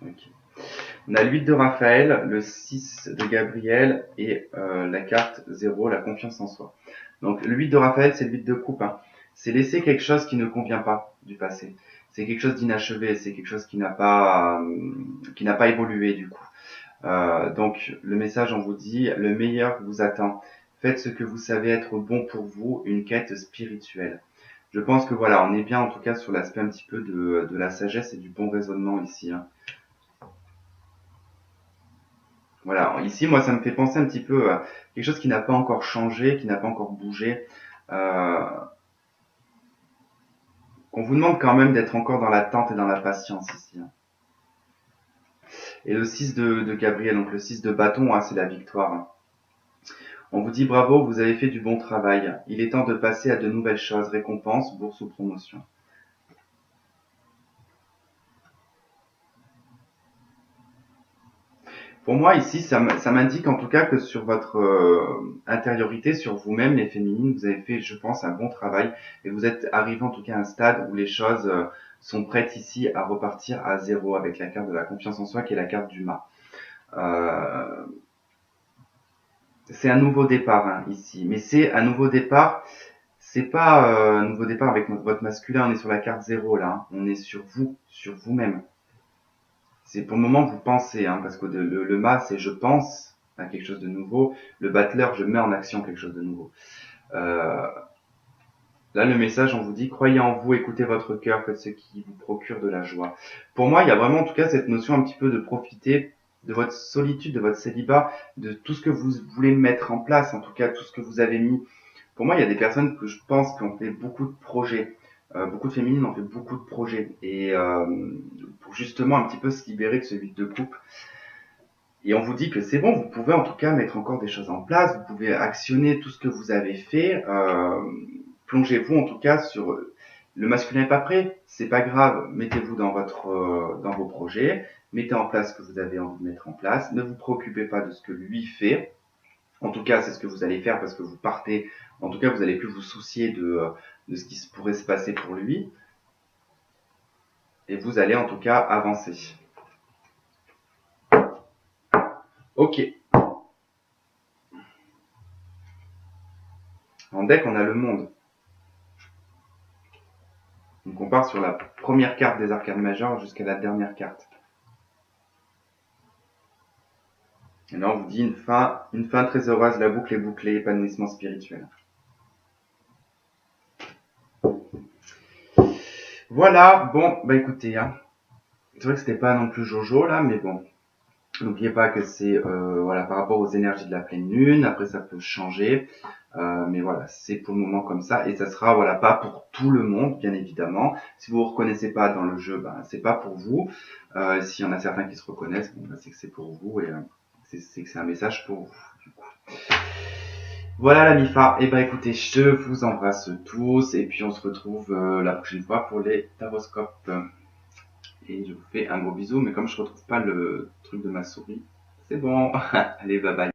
Okay. On a l'8 de Raphaël, le 6 de Gabriel et la carte 0, la confiance en soi. Donc le 8 de Raphaël, c'est le 8 de coupe, hein. C'est laisser quelque chose qui ne convient pas du passé. C'est quelque chose d'inachevé, c'est quelque chose qui n'a pas évolué du coup. Donc le message, on vous dit, le meilleur vous attend. Faites ce que vous savez être bon pour vous, une quête spirituelle. Je pense que voilà, on est bien en tout cas sur l'aspect un petit peu de la sagesse et du bon raisonnement ici, hein. Voilà, ici moi ça me fait penser un petit peu à quelque chose qui n'a pas encore changé, qui n'a pas encore bougé. Euh, on vous demande quand même d'être encore dans l'attente et dans la patience ici, hein. Et le 6 de Gabriel, donc le 6 de bâton, hein, c'est la victoire, hein. On vous dit bravo, vous avez fait du bon travail. Il est temps de passer à de nouvelles choses, récompense, bourse ou promotion. Pour moi, ici, ça m'indique en tout cas que sur votre intériorité, sur vous-même, les féminines, vous avez fait, je pense, un bon travail et vous êtes arrivé en tout cas à un stade où les choses sont prêtes ici à repartir à zéro avec la carte de la confiance en soi qui est la carte du mât. Euh, c'est un nouveau départ, hein, ici, mais c'est un nouveau départ. C'est pas un nouveau départ avec votre masculin, on est sur la carte zéro là, hein. On est sur vous, sur vous-même. C'est pour le moment vous pensez, hein, parce que le mât c'est je pense à quelque chose de nouveau, le battleur je mets en action quelque chose de nouveau. Euh, Là le message on vous dit croyez en vous, écoutez votre cœur, faites ce qui vous procure de la joie. Pour moi il y a vraiment en tout cas cette notion un petit peu de profiter de votre solitude, de votre célibat, de tout ce que vous voulez mettre en place, en tout cas tout ce que vous avez mis. Pour moi il y a des personnes que je pense qui ont fait beaucoup de projets. Beaucoup de féminines ont fait beaucoup de projets et pour justement un petit peu se libérer de ce vide de coupe. Et on vous dit que c'est bon, vous pouvez en tout cas mettre encore des choses en place, vous pouvez actionner tout ce que vous avez fait. Plongez-vous en tout cas sur Le masculin n'est pas prêt, c'est pas grave, mettez-vous dans dans vos projets, mettez en place ce que vous avez envie de mettre en place, ne vous préoccupez pas de ce que lui fait. En tout cas, c'est ce que vous allez faire parce que vous partez. En tout cas, vous allez plus vous soucier de ce qui pourrait se passer pour lui. Et vous allez en tout cas avancer. Ok. En deck, on a le monde. Donc on part sur la première carte des arcanes majeures jusqu'à la dernière carte. Et là, on vous dit une fin très heureuse, la boucle est bouclée, épanouissement spirituel. Voilà, bon, bah écoutez, hein, c'est vrai que c'était pas non plus Jojo là, mais bon, n'oubliez pas que c'est voilà par rapport aux énergies de la pleine lune. Après, ça peut changer, mais voilà, c'est pour le moment comme ça, et ça sera voilà pas pour tout le monde, bien évidemment. Si vous vous reconnaissez pas dans le jeu, ben c'est pas pour vous. S'il y en a certains qui se reconnaissent, bon, ben, c'est que c'est pour vous et c'est que c'est un message pour vous. Du coup. Voilà la Mifa. Et ben écoutez, je vous embrasse tous et puis on se retrouve la prochaine fois pour les taroscopes. Et je vous fais un gros bisou, mais comme je retrouve pas le truc de ma souris, c'est bon. Allez, bye bye.